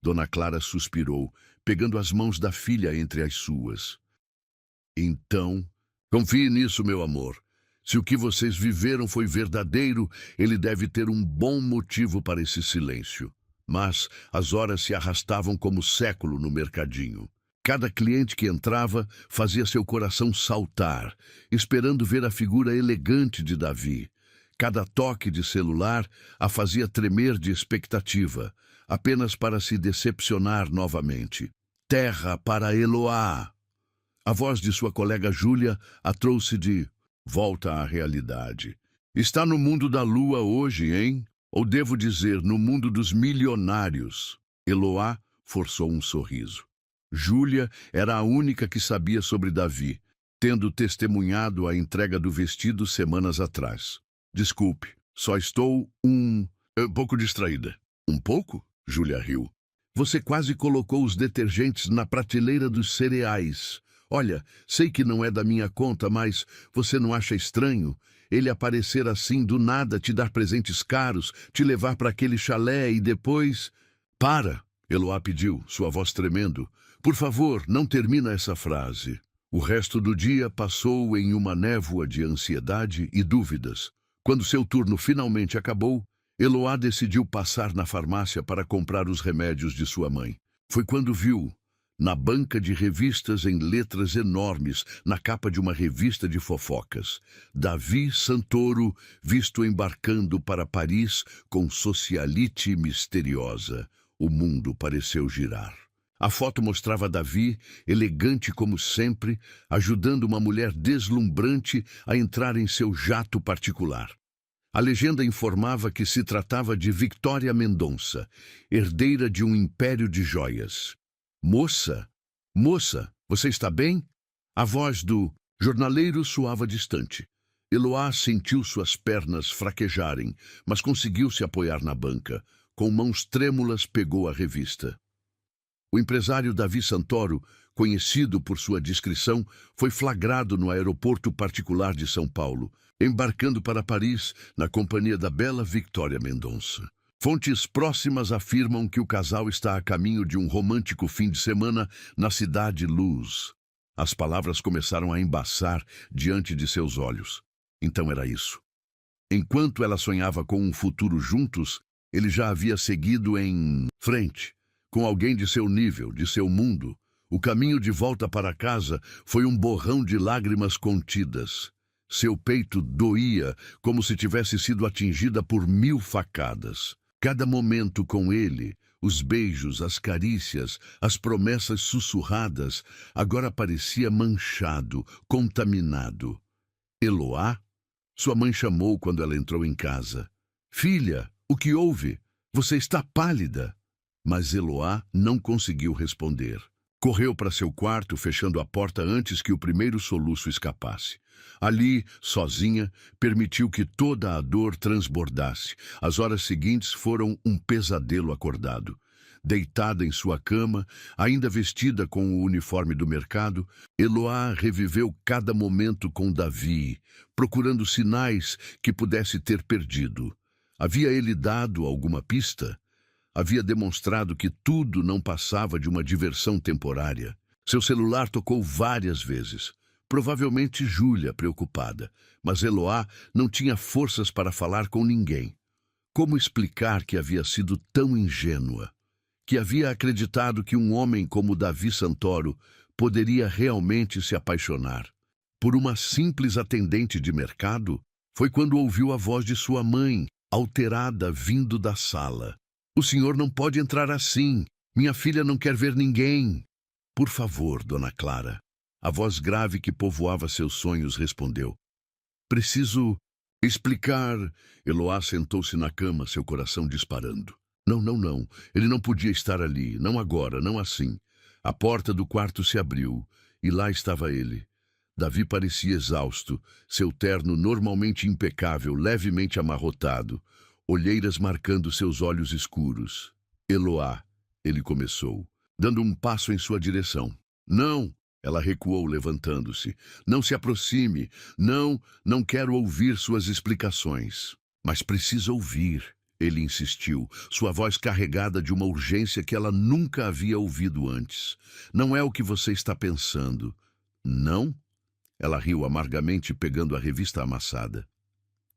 S1: Dona Clara suspirou, pegando as mãos da filha entre as suas. Então, confie nisso, meu amor. Se o que vocês viveram foi verdadeiro, ele deve ter um bom motivo para esse silêncio. Mas as horas se arrastavam como século no mercadinho. Cada cliente que entrava fazia seu coração saltar, esperando ver a figura elegante de Davi. Cada toque de celular a fazia tremer de expectativa, apenas para se decepcionar novamente. Terra para Eloá! A voz de sua colega Júlia a trouxe de volta à realidade. Está no mundo da lua hoje, hein? Ou devo dizer, no mundo dos milionários. Eloá forçou um sorriso. Júlia era a única que sabia sobre Davi, tendo testemunhado a entrega do vestido semanas atrás. Desculpe, só estou um pouco distraída. Um pouco? Júlia riu. Você quase colocou os detergentes na prateleira dos cereais. Olha, sei que não é da minha conta, mas você não acha estranho ele aparecer assim do nada, te dar presentes caros, te levar para aquele chalé e depois... Para, Eloá pediu, sua voz tremendo. Por favor, não termina essa frase. O resto do dia passou em uma névoa de ansiedade e dúvidas. Quando seu turno finalmente acabou, Eloá decidiu passar na farmácia para comprar os remédios de sua mãe. Foi quando viu, na banca de revistas em letras enormes, na capa de uma revista de fofocas, Davi Santoro visto embarcando para Paris com socialite misteriosa. O mundo pareceu girar. A foto mostrava Davi, elegante como sempre, ajudando uma mulher deslumbrante a entrar em seu jato particular. A legenda informava que se tratava de Victoria Mendonça, herdeira de um império de joias. Moça, moça, você está bem? A voz do jornaleiro soava distante. Eloá sentiu suas pernas fraquejarem, mas conseguiu se apoiar na banca. Com mãos trêmulas pegou a revista. O empresário Davi Santoro, conhecido por sua discrição, foi flagrado no aeroporto particular de São Paulo, embarcando para Paris na companhia da bela Victoria Mendonça. Fontes próximas afirmam que o casal está a caminho de um romântico fim de semana na cidade Luz. As palavras começaram a embaçar diante de seus olhos. Então era isso. Enquanto ela sonhava com um futuro juntos, ele já havia seguido em frente, com alguém de seu nível, de seu mundo. O caminho de volta para casa foi um borrão de lágrimas contidas. Seu peito doía como se tivesse sido atingida por 1000 facadas. Cada momento com ele, os beijos, as carícias, as promessas sussurradas, agora parecia manchado, contaminado. Eloá? Sua mãe chamou quando ela entrou em casa. Filha, o que houve? Você está pálida. Mas Eloá não conseguiu responder. Correu para seu quarto, fechando a porta antes que o primeiro soluço escapasse. Ali, sozinha, permitiu que toda a dor transbordasse. As horas seguintes foram um pesadelo acordado. Deitada em sua cama, ainda vestida com o uniforme do mercado, Eloá reviveu cada momento com Davi, procurando sinais que pudesse ter perdido. Havia ele dado alguma pista? Havia demonstrado que tudo não passava de uma diversão temporária. Seu celular tocou várias vezes. Provavelmente Júlia, preocupada, mas Eloá não tinha forças para falar com ninguém. Como explicar que havia sido tão ingênua? Que havia acreditado que um homem como Davi Santoro poderia realmente se apaixonar por uma simples atendente de mercado? Foi quando ouviu a voz de sua mãe, alterada, vindo da sala. O senhor não pode entrar assim. Minha filha não quer ver ninguém. Por favor, dona Clara. A voz grave que povoava seus sonhos respondeu. Preciso explicar. Eloá sentou-se na cama, seu coração disparando. Não. Ele não podia estar ali. Não agora, não assim. A porta do quarto se abriu e lá estava ele. Davi parecia exausto, seu terno normalmente impecável, levemente amarrotado. Olheiras marcando seus olhos escuros. Eloá, ele começou, dando um passo em sua direção. Não, ela recuou, levantando-se. Não se aproxime. Não quero ouvir suas explicações. Mas precisa ouvir, ele insistiu, sua voz carregada de uma urgência que ela nunca havia ouvido antes. Não é o que você está pensando. Não? Ela riu amargamente, pegando a revista amassada.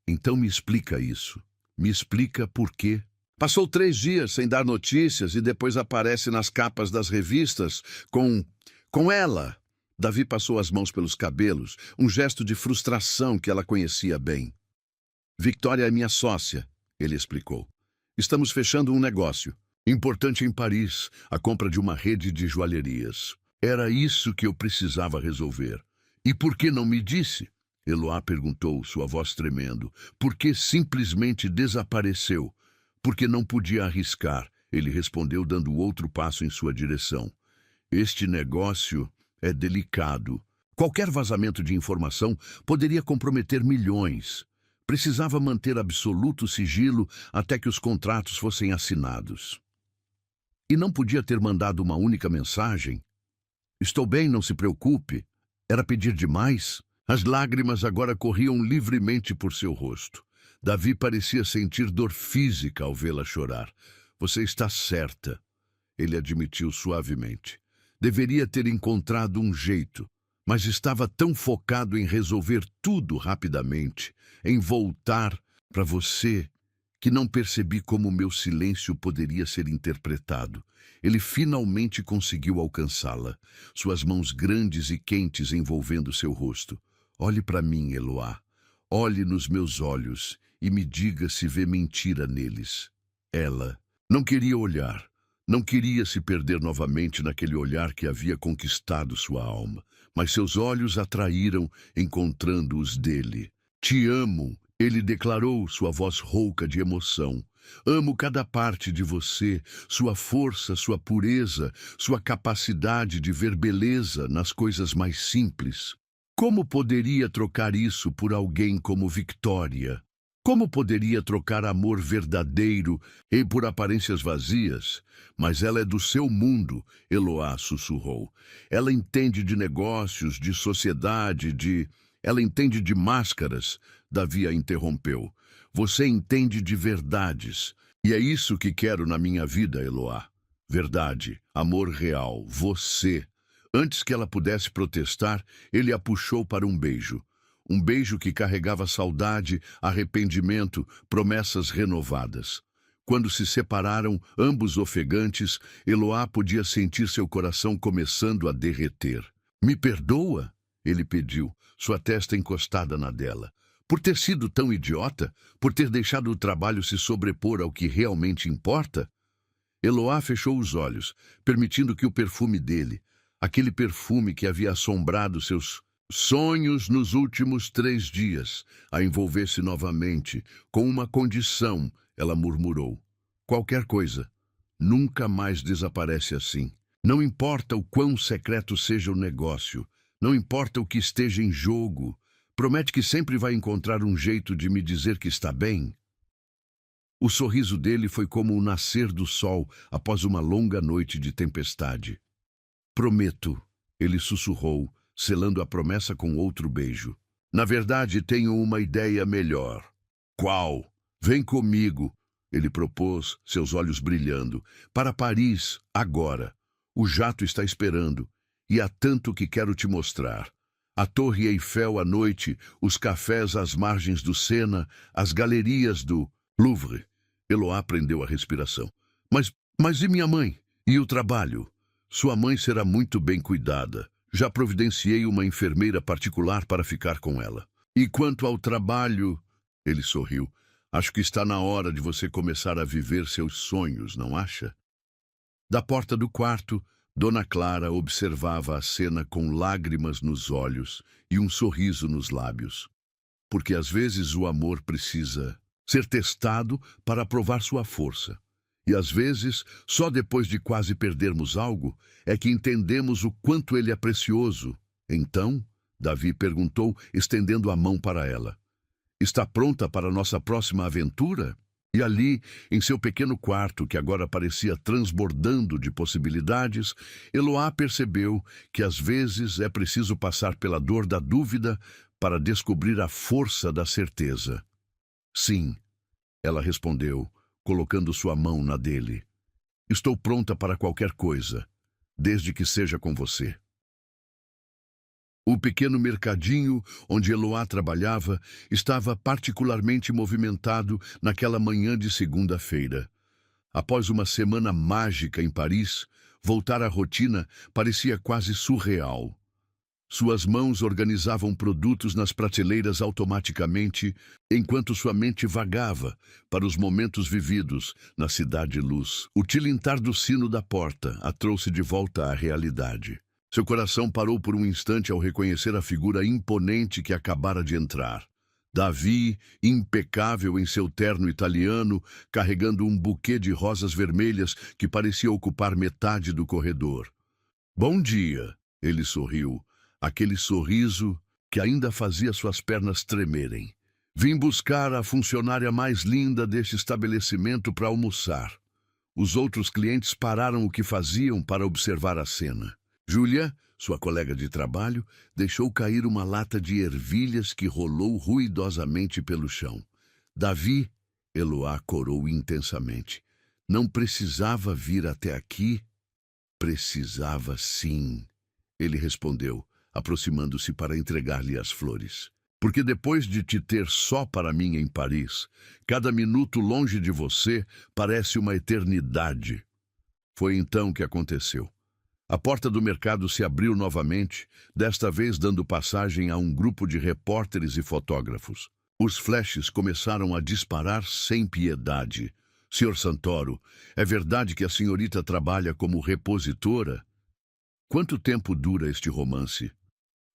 S1: Então me explica isso. Me explica por quê. Passou 3 dias sem dar notícias e depois aparece nas capas das revistas com ela. Davi passou as mãos pelos cabelos, um gesto de frustração que ela conhecia bem. Victoria é minha sócia, ele explicou. Estamos fechando um negócio importante em Paris, a compra de uma rede de joalherias. Era isso que eu precisava resolver. E por que não me disse? Eloá perguntou, sua voz tremendo. Por que simplesmente desapareceu? Porque não podia arriscar, ele respondeu, dando outro passo em sua direção. Este negócio é delicado. Qualquer vazamento de informação poderia comprometer milhões. Precisava manter absoluto sigilo até que os contratos fossem assinados. E não podia ter mandado uma única mensagem. Estou bem, não se preocupe. Era pedir demais? As lágrimas agora corriam livremente por seu rosto. Davi parecia sentir dor física ao vê-la chorar. Você está certa, ele admitiu suavemente. Deveria ter encontrado um jeito, mas estava tão focado em resolver tudo rapidamente, em voltar para você, que não percebi como meu silêncio poderia ser interpretado. Ele finalmente conseguiu alcançá-la, suas mãos grandes e quentes envolvendo seu rosto. Olhe para mim, Eloá. Olhe nos meus olhos e me diga se vê mentira neles. Ela não queria olhar. Não queria se perder novamente naquele olhar que havia conquistado sua alma, mas seus olhos atraíram, encontrando os dele. Te amo, ele declarou, sua voz rouca de emoção. Amo cada parte de você, sua força, sua pureza, sua capacidade de ver beleza nas coisas mais simples. Como poderia trocar isso por alguém como Victoria? Como poderia trocar amor verdadeiro e por aparências vazias? Mas ela é do seu mundo, Eloá sussurrou. Ela entende de negócios, de sociedade, Ela entende de máscaras, Davi a interrompeu. Você entende de verdades. E é isso que quero na minha vida, Eloá. Verdade, amor real, você. Antes que ela pudesse protestar, ele a puxou para um beijo. Um beijo que carregava saudade, arrependimento, promessas renovadas. Quando se separaram, ambos ofegantes, Eloá podia sentir seu coração começando a derreter. Me perdoa? Ele pediu, sua testa encostada na dela. Por ter sido tão idiota? Por ter deixado o trabalho se sobrepor ao que realmente importa? Eloá fechou os olhos, permitindo que o perfume dele, aquele perfume que havia assombrado seus sonhos nos últimos 3 dias, a envolvesse novamente, com uma condição, ela murmurou. Qualquer coisa. Nunca mais desaparece assim. Não importa o quão secreto seja o negócio, não importa o que esteja em jogo, promete que sempre vai encontrar um jeito de me dizer que está bem. O sorriso dele foi como o nascer do sol após uma longa noite de tempestade. Prometo, ele sussurrou, selando a promessa com outro beijo. Na verdade, tenho uma ideia melhor. Qual? Vem comigo, ele propôs, seus olhos brilhando. Para Paris, agora. O jato está esperando, e há tanto que quero te mostrar. A Torre Eiffel à noite, os cafés às margens do Sena, as galerias do Louvre. Eloá prendeu a respiração. Mas e minha mãe? E o trabalho? Sua mãe será muito bem cuidada. Já providenciei uma enfermeira particular para ficar com ela. E quanto ao trabalho, ele sorriu, acho que está na hora de você começar a viver seus sonhos, não acha? Da porta do quarto, Dona Clara observava a cena com lágrimas nos olhos e um sorriso nos lábios. Porque às vezes o amor precisa ser testado para provar sua força. E às vezes, só depois de quase perdermos algo, é que entendemos o quanto ele é precioso. Então, Davi perguntou, estendendo a mão para ela. Está pronta para nossa próxima aventura? E ali, em seu pequeno quarto, que agora parecia transbordando de possibilidades, Eloá percebeu que às vezes é preciso passar pela dor da dúvida para descobrir a força da certeza. Sim, ela respondeu, colocando sua mão na dele. Estou pronta para qualquer coisa, desde que seja com você. O pequeno mercadinho onde Eloá trabalhava estava particularmente movimentado naquela manhã de segunda-feira. Após uma semana mágica em Paris, voltar à rotina parecia quase surreal. Suas mãos organizavam produtos nas prateleiras automaticamente, enquanto sua mente vagava para os momentos vividos na cidade luz. O tilintar do sino da porta a trouxe de volta à realidade. Seu coração parou por um instante ao reconhecer a figura imponente que acabara de entrar. Davi, impecável em seu terno italiano, carregando um buquê de rosas vermelhas que parecia ocupar metade do corredor. Bom dia, ele sorriu, aquele sorriso que ainda fazia suas pernas tremerem. Vim buscar a funcionária mais linda deste estabelecimento para almoçar. Os outros clientes pararam o que faziam para observar a cena. Júlia, sua colega de trabalho, deixou cair uma lata de ervilhas que rolou ruidosamente pelo chão. Davi, Eloá corou intensamente. Não precisava vir até aqui? Precisava sim, ele respondeu, aproximando-se para entregar-lhe as flores. Porque depois de te ter só para mim em Paris, cada minuto longe de você parece uma eternidade. Foi então que aconteceu. A porta do mercado se abriu novamente, desta vez dando passagem a um grupo de repórteres e fotógrafos. Os flashes começaram a disparar sem piedade. Sr. Santoro, é verdade que a senhorita trabalha como repositora? Quanto tempo dura este romance?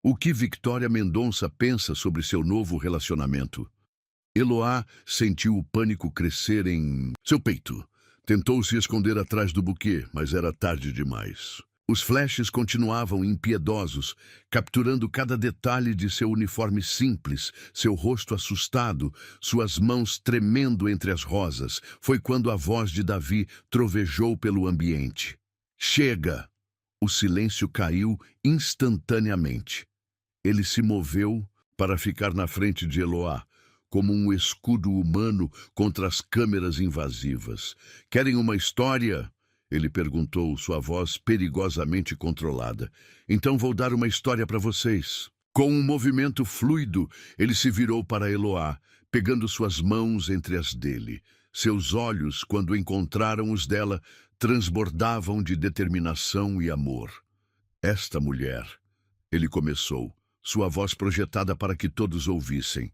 S1: O que Victoria Mendonça pensa sobre seu novo relacionamento? Eloá sentiu o pânico crescer em seu peito. Tentou se esconder atrás do buquê, mas era tarde demais. Os flashes continuavam impiedosos, capturando cada detalhe de seu uniforme simples, seu rosto assustado, suas mãos tremendo entre as rosas. Foi quando a voz de Davi trovejou pelo ambiente. Chega! O silêncio caiu instantaneamente. Ele se moveu para ficar na frente de Eloá, como um escudo humano contra as câmeras invasivas. Querem uma história? Ele perguntou, sua voz perigosamente controlada. Então vou dar uma história para vocês. Com um movimento fluido, ele se virou para Eloá, pegando suas mãos entre as dele. Seus olhos, quando encontraram os dela, transbordavam de determinação e amor. Esta mulher, ele começou, sua voz projetada para que todos ouvissem,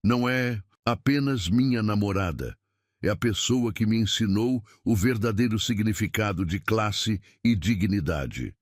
S1: não é apenas minha namorada. É a pessoa que me ensinou o verdadeiro significado de classe e dignidade.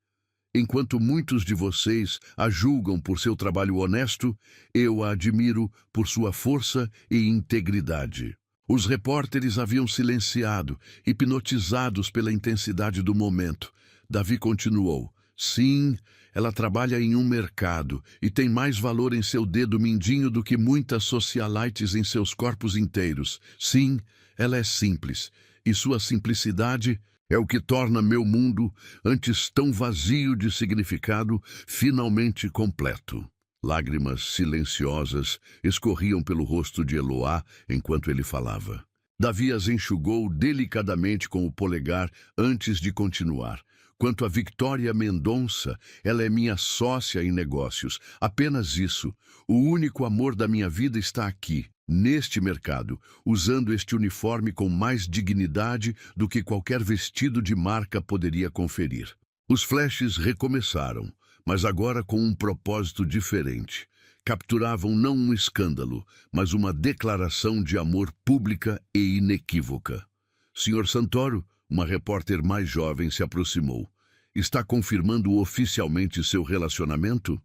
S1: Enquanto muitos de vocês a julgam por seu trabalho honesto, eu a admiro por sua força e integridade. Os repórteres haviam silenciado, hipnotizados pela intensidade do momento. Davi continuou. Sim, ela trabalha em um mercado e tem mais valor em seu dedo mindinho do que muitas socialites em seus corpos inteiros. Sim, ela é simples, e sua simplicidade é o que torna meu mundo, antes tão vazio de significado, finalmente completo. Lágrimas silenciosas escorriam pelo rosto de Eloá enquanto ele falava. Davi as enxugou delicadamente com o polegar antes de continuar. Quanto a Victoria Mendonça, ela é minha sócia em negócios. Apenas isso. O único amor da minha vida está aqui, neste mercado, usando este uniforme com mais dignidade do que qualquer vestido de marca poderia conferir. Os flashes recomeçaram, mas agora com um propósito diferente. Capturavam não um escândalo, mas uma declaração de amor pública e inequívoca. Sr. Santoro, uma repórter mais jovem, se aproximou. Está confirmando oficialmente seu relacionamento?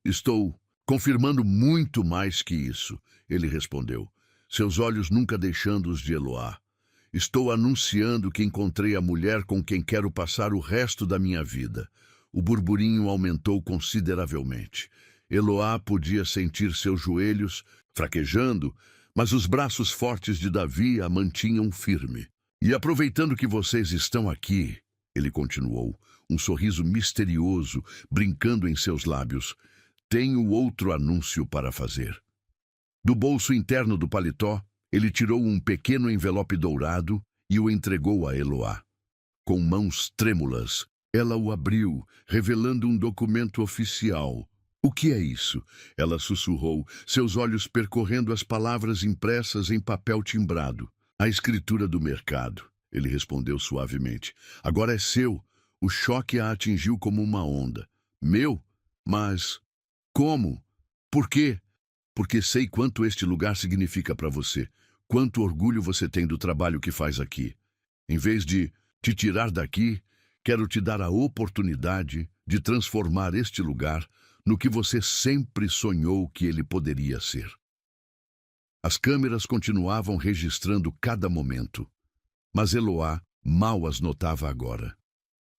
S1: Estou confirmando muito mais que isso, ele respondeu, seus olhos nunca deixando os de Eloá. Estou anunciando que encontrei a mulher com quem quero passar o resto da minha vida. O burburinho aumentou consideravelmente. Eloá podia sentir seus joelhos fraquejando, mas os braços fortes de Davi a mantinham firme. E aproveitando que vocês estão aqui, ele continuou, um sorriso misterioso brincando em seus lábios, tenho outro anúncio para fazer. Do bolso interno do paletó, ele tirou um pequeno envelope dourado e o entregou a Eloá. Com mãos trêmulas, ela o abriu, revelando um documento oficial. O que é isso? Ela sussurrou, seus olhos percorrendo as palavras impressas em papel timbrado. A escritura do mercado, ele respondeu suavemente. Agora é seu. O choque a atingiu como uma onda. Meu? Mas como? Por quê? Porque sei quanto este lugar significa para você. Quanto orgulho você tem do trabalho que faz aqui. Em vez de te tirar daqui, quero te dar a oportunidade de transformar este lugar no que você sempre sonhou que ele poderia ser. As câmeras continuavam registrando cada momento, mas Eloá mal as notava agora.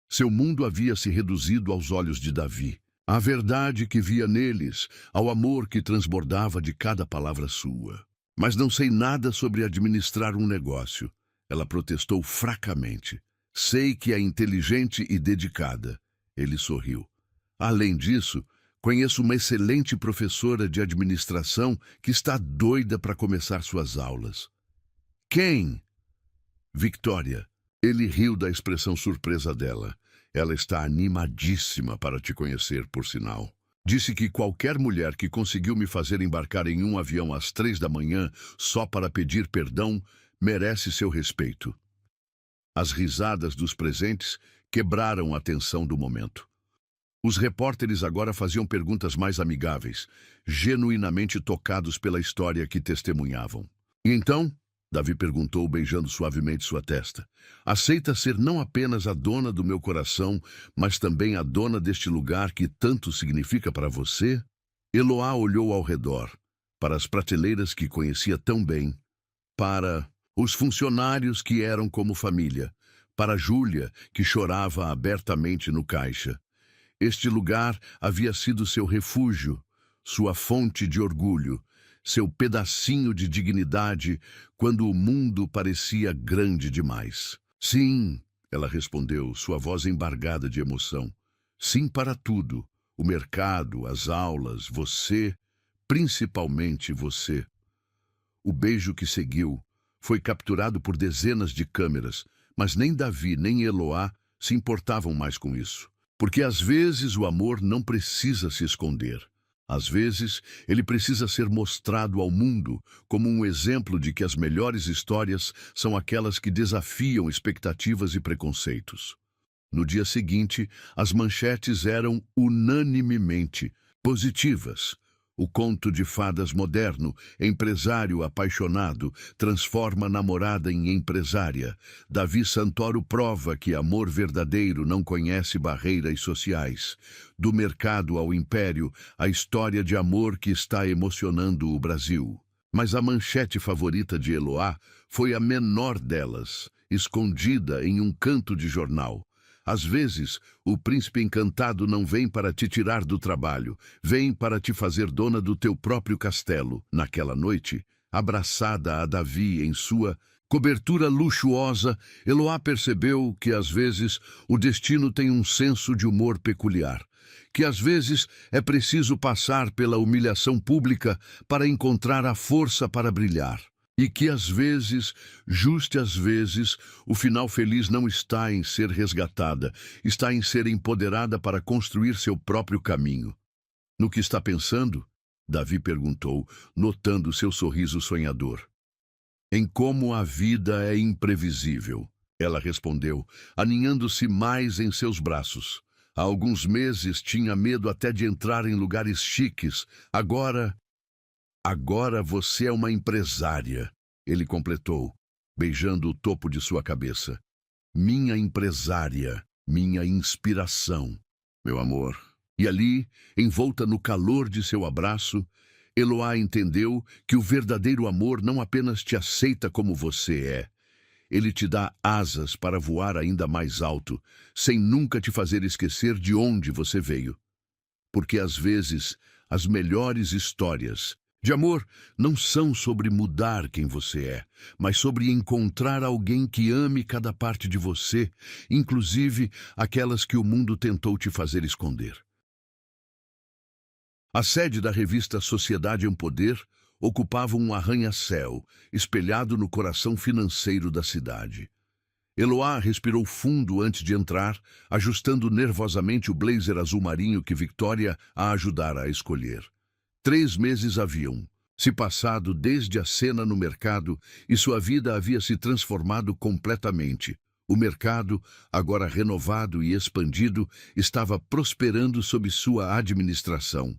S1: Seu mundo havia se reduzido aos olhos de Davi, à verdade que via neles, ao amor que transbordava de cada palavra sua. Mas não sei nada sobre administrar um negócio, ela protestou fracamente. Sei que é inteligente e dedicada. Ele sorriu. Além disso, conheço uma excelente professora de administração que está doida para começar suas aulas. Quem? Victoria. Ele riu da expressão surpresa dela. Ela está animadíssima para te conhecer, por sinal. Disse que qualquer mulher que conseguiu me fazer embarcar em um avião às 3 da manhã só para pedir perdão merece seu respeito. As risadas dos presentes quebraram a tensão do momento. Os repórteres agora faziam perguntas mais amigáveis, genuinamente tocados pela história que testemunhavam. E então, Davi perguntou, beijando suavemente sua testa, aceita ser não apenas a dona do meu coração, mas também a dona deste lugar que tanto significa para você? Eloá olhou ao redor, para as prateleiras que conhecia tão bem, para os funcionários que eram como família, para Júlia, que chorava abertamente no caixa. Este lugar havia sido seu refúgio, sua fonte de orgulho, seu pedacinho de dignidade quando o mundo parecia grande demais. Sim, ela respondeu, sua voz embargada de emoção. Sim para tudo, o mercado, as aulas, você, principalmente você. O beijo que seguiu foi capturado por dezenas de câmeras, mas nem Davi nem Eloá se importavam mais com isso. Porque às vezes o amor não precisa se esconder. Às vezes, ele precisa ser mostrado ao mundo como um exemplo de que as melhores histórias são aquelas que desafiam expectativas e preconceitos. No dia seguinte, as manchetes eram unanimemente positivas. O conto de fadas moderno, empresário apaixonado, transforma namorada em empresária. Davi Santoro prova que amor verdadeiro não conhece barreiras sociais. Do mercado ao império, a história de amor que está emocionando o Brasil. Mas a manchete favorita de Eloá foi a menor delas, escondida em um canto de jornal. Às vezes, o príncipe encantado não vem para te tirar do trabalho, vem para te fazer dona do teu próprio castelo. Naquela noite, abraçada a Davi em sua cobertura luxuosa, Eloá percebeu que às vezes o destino tem um senso de humor peculiar, que às vezes é preciso passar pela humilhação pública para encontrar a força para brilhar. E que às vezes, justo às vezes, o final feliz não está em ser resgatada, está em ser empoderada para construir seu próprio caminho. No que está pensando? Davi perguntou, notando seu sorriso sonhador. Em como a vida é imprevisível, ela respondeu, aninhando-se mais em seus braços. Há alguns meses tinha medo até de entrar em lugares chiques, Agora você é uma empresária, ele completou, beijando o topo de sua cabeça. Minha empresária, minha inspiração, meu amor. E ali, envolta no calor de seu abraço, Eloá entendeu que o verdadeiro amor não apenas te aceita como você é, ele te dá asas para voar ainda mais alto, sem nunca te fazer esquecer de onde você veio. Porque às vezes, as melhores histórias de amor não são sobre mudar quem você é, mas sobre encontrar alguém que ame cada parte de você, inclusive aquelas que o mundo tentou te fazer esconder. A sede da revista Sociedade em Poder ocupava um arranha-céu, espelhado no coração financeiro da cidade. Eloá respirou fundo antes de entrar, ajustando nervosamente o blazer azul marinho que Victoria a ajudara a escolher. 3 meses haviam se passado desde a cena no mercado e sua vida havia se transformado completamente. O mercado, agora renovado e expandido, estava prosperando sob sua administração.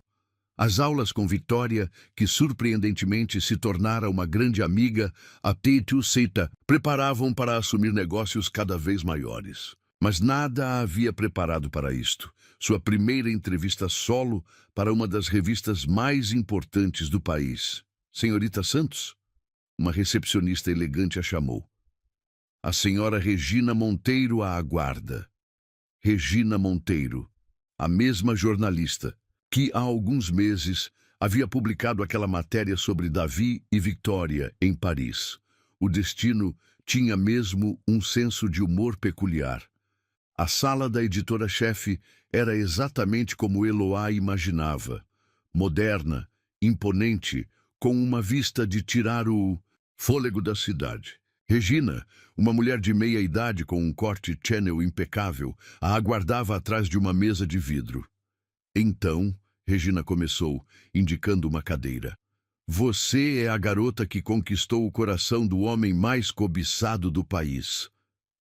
S1: As aulas com Victoria, que surpreendentemente se tornara uma grande amiga, a T2 Seta, preparavam para assumir negócios cada vez maiores. Mas nada a havia preparado para isto. Sua primeira entrevista solo para uma das revistas mais importantes do país. Senhorita Santos? Uma recepcionista elegante a chamou. A senhora Regina Monteiro a aguarda. Regina Monteiro, a mesma jornalista que há alguns meses havia publicado aquela matéria sobre Davi e Victoria em Paris. O destino tinha mesmo um senso de humor peculiar. A sala da editora-chefe era exatamente como Eloá imaginava, moderna, imponente, com uma vista de tirar o fôlego da cidade. Regina, uma mulher de meia idade com um corte Chanel impecável, a aguardava atrás de uma mesa de vidro. Então, Regina começou, indicando uma cadeira. Você é a garota que conquistou o coração do homem mais cobiçado do país.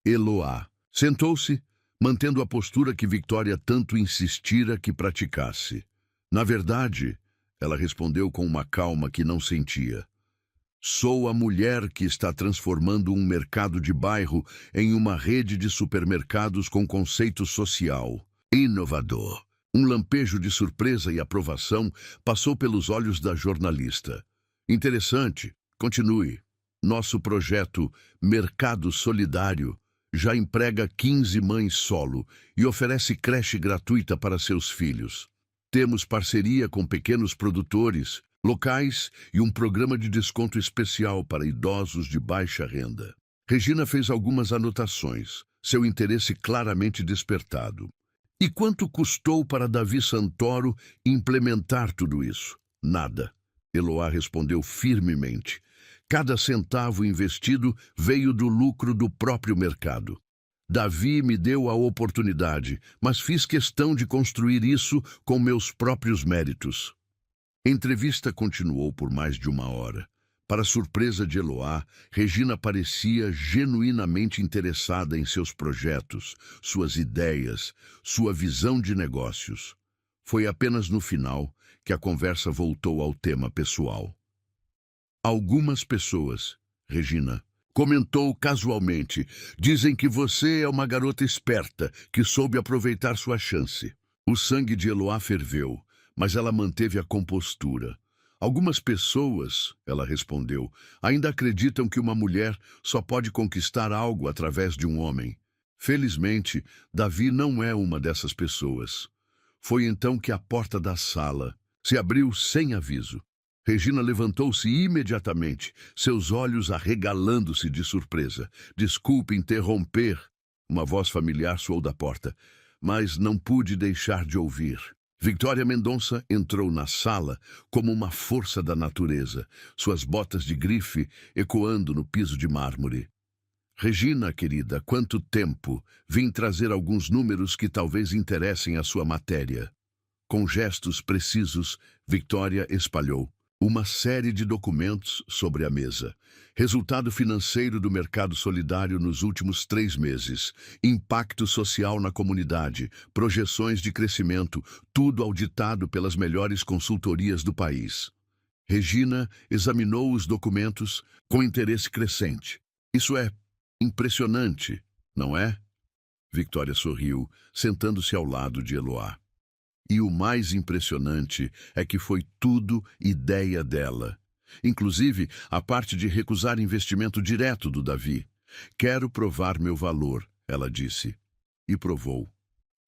S1: Eloá. Sentou-se, mantendo a postura que Victoria tanto insistira que praticasse. Na verdade, ela respondeu com uma calma que não sentia. Sou a mulher que está transformando um mercado de bairro em uma rede de supermercados com conceito social. Inovador. Um lampejo de surpresa e aprovação passou pelos olhos da jornalista. Interessante. Continue. Nosso projeto Mercado Solidário já emprega 15 mães solo e oferece creche gratuita para seus filhos. Temos parceria com pequenos produtores, locais e um programa de desconto especial para idosos de baixa renda. Regina fez algumas anotações, seu interesse claramente despertado. E quanto custou para Davi Santoro implementar tudo isso? Nada. Eloá respondeu firmemente. Cada centavo investido veio do lucro do próprio mercado. Davi me deu a oportunidade, mas fiz questão de construir isso com meus próprios méritos. A entrevista continuou por mais de 1 hora. Para surpresa de Eloá, Regina parecia genuinamente interessada em seus projetos, suas ideias, sua visão de negócios. Foi apenas no final que a conversa voltou ao tema pessoal. Algumas pessoas, Regina comentou casualmente, dizem que você é uma garota esperta que soube aproveitar sua chance. O sangue de Eloá ferveu, mas ela manteve a compostura. Algumas pessoas, ela respondeu, ainda acreditam que uma mulher só pode conquistar algo através de um homem. Felizmente, Davi não é uma dessas pessoas. Foi então que a porta da sala se abriu sem aviso. Regina levantou-se imediatamente, seus olhos arregalando-se de surpresa. Desculpe interromper, uma voz familiar soou da porta, mas não pude deixar de ouvir. Victoria Mendonça entrou na sala como uma força da natureza, suas botas de grife ecoando no piso de mármore. Regina, querida, quanto tempo! Vim trazer alguns números que talvez interessem a sua matéria. Com gestos precisos, Victoria espalhou uma série de documentos sobre a mesa. Resultado financeiro do mercado solidário nos últimos 3 meses. Impacto social na comunidade. Projeções de crescimento. Tudo auditado pelas melhores consultorias do país. Regina examinou os documentos com interesse crescente. Isso é impressionante, não é? Victoria sorriu, sentando-se ao lado de Eloá. E o mais impressionante é que foi tudo ideia dela. Inclusive, a parte de recusar investimento direto do Davi. Quero provar meu valor, ela disse. E provou.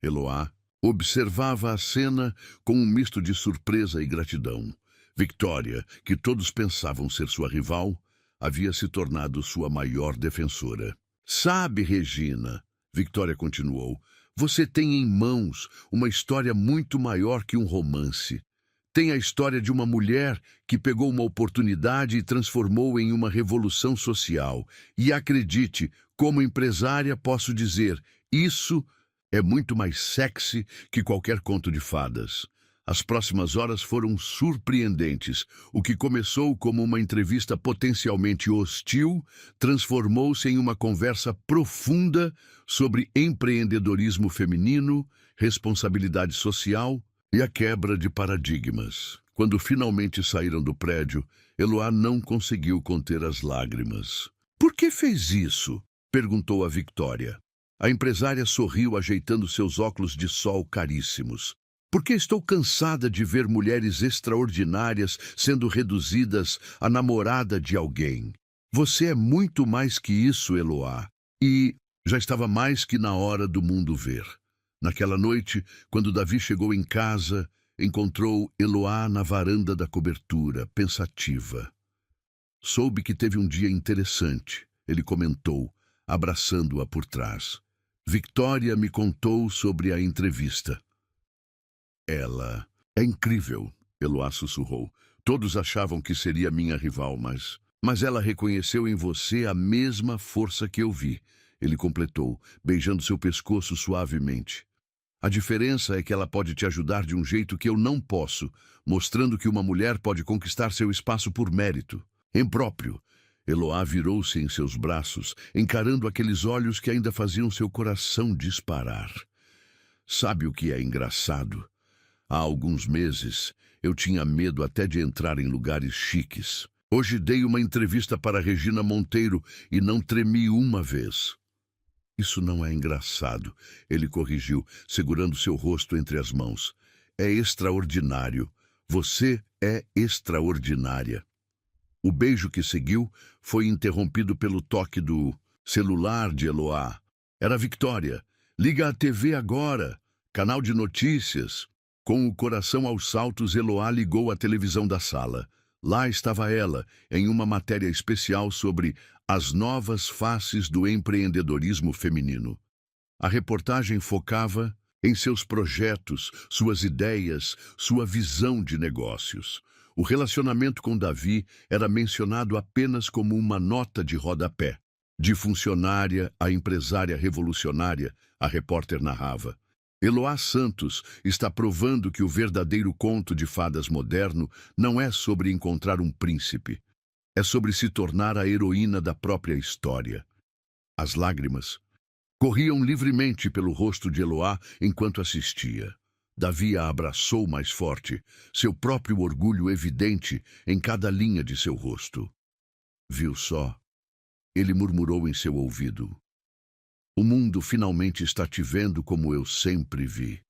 S1: Eloá observava a cena com um misto de surpresa e gratidão. Victoria, que todos pensavam ser sua rival, havia se tornado sua maior defensora. Sabe, Regina, Victoria continuou, você tem em mãos uma história muito maior que um romance. Tem a história de uma mulher que pegou uma oportunidade e transformou em uma revolução social. E acredite, como empresária posso dizer, isso é muito mais sexy que qualquer conto de fadas. As próximas horas foram surpreendentes. O que começou como uma entrevista potencialmente hostil transformou-se em uma conversa profunda sobre empreendedorismo feminino, responsabilidade social e a quebra de paradigmas. Quando finalmente saíram do prédio, Eloá não conseguiu conter as lágrimas. Por que fez isso? Perguntou a Victoria. A empresária sorriu ajeitando seus óculos de sol caríssimos. Porque estou cansada de ver mulheres extraordinárias sendo reduzidas à namorada de alguém. Você é muito mais que isso, Eloá. E já estava mais que na hora do mundo ver. Naquela noite, quando Davi chegou em casa, encontrou Eloá na varanda da cobertura, pensativa. Soube que teve um dia interessante, ele comentou, abraçando-a por trás. Victória me contou sobre a entrevista. Ela é incrível, Eloá sussurrou. Todos achavam que seria minha rival, mas ela reconheceu em você a mesma força que eu vi. Ele completou, beijando seu pescoço suavemente. A diferença é que ela pode te ajudar de um jeito que eu não posso, mostrando que uma mulher pode conquistar seu espaço por mérito. Impróprio. Eloá virou-se em seus braços, encarando aqueles olhos que ainda faziam seu coração disparar. Sabe o que é engraçado? Há alguns meses, eu tinha medo até de entrar em lugares chiques. Hoje dei uma entrevista para Regina Monteiro e não tremi uma vez. Isso não é engraçado, ele corrigiu, segurando seu rosto entre as mãos. É extraordinário. Você é extraordinária. O beijo que seguiu foi interrompido pelo toque do celular de Eloá. Era Victória. Liga a TV agora. Canal de notícias. Com o coração aos saltos, Eloá ligou a televisão da sala. Lá estava ela, em uma matéria especial sobre as novas faces do empreendedorismo feminino. A reportagem focava em seus projetos, suas ideias, sua visão de negócios. O relacionamento com Davi era mencionado apenas como uma nota de rodapé. De funcionária a empresária revolucionária, a repórter narrava. Eloá Santos está provando que o verdadeiro conto de fadas moderno não é sobre encontrar um príncipe. É sobre se tornar a heroína da própria história. As lágrimas corriam livremente pelo rosto de Eloá enquanto assistia. Davi a abraçou mais forte, seu próprio orgulho evidente em cada linha de seu rosto. Viu só? Ele murmurou em seu ouvido. O mundo finalmente está te vendo como eu sempre vi.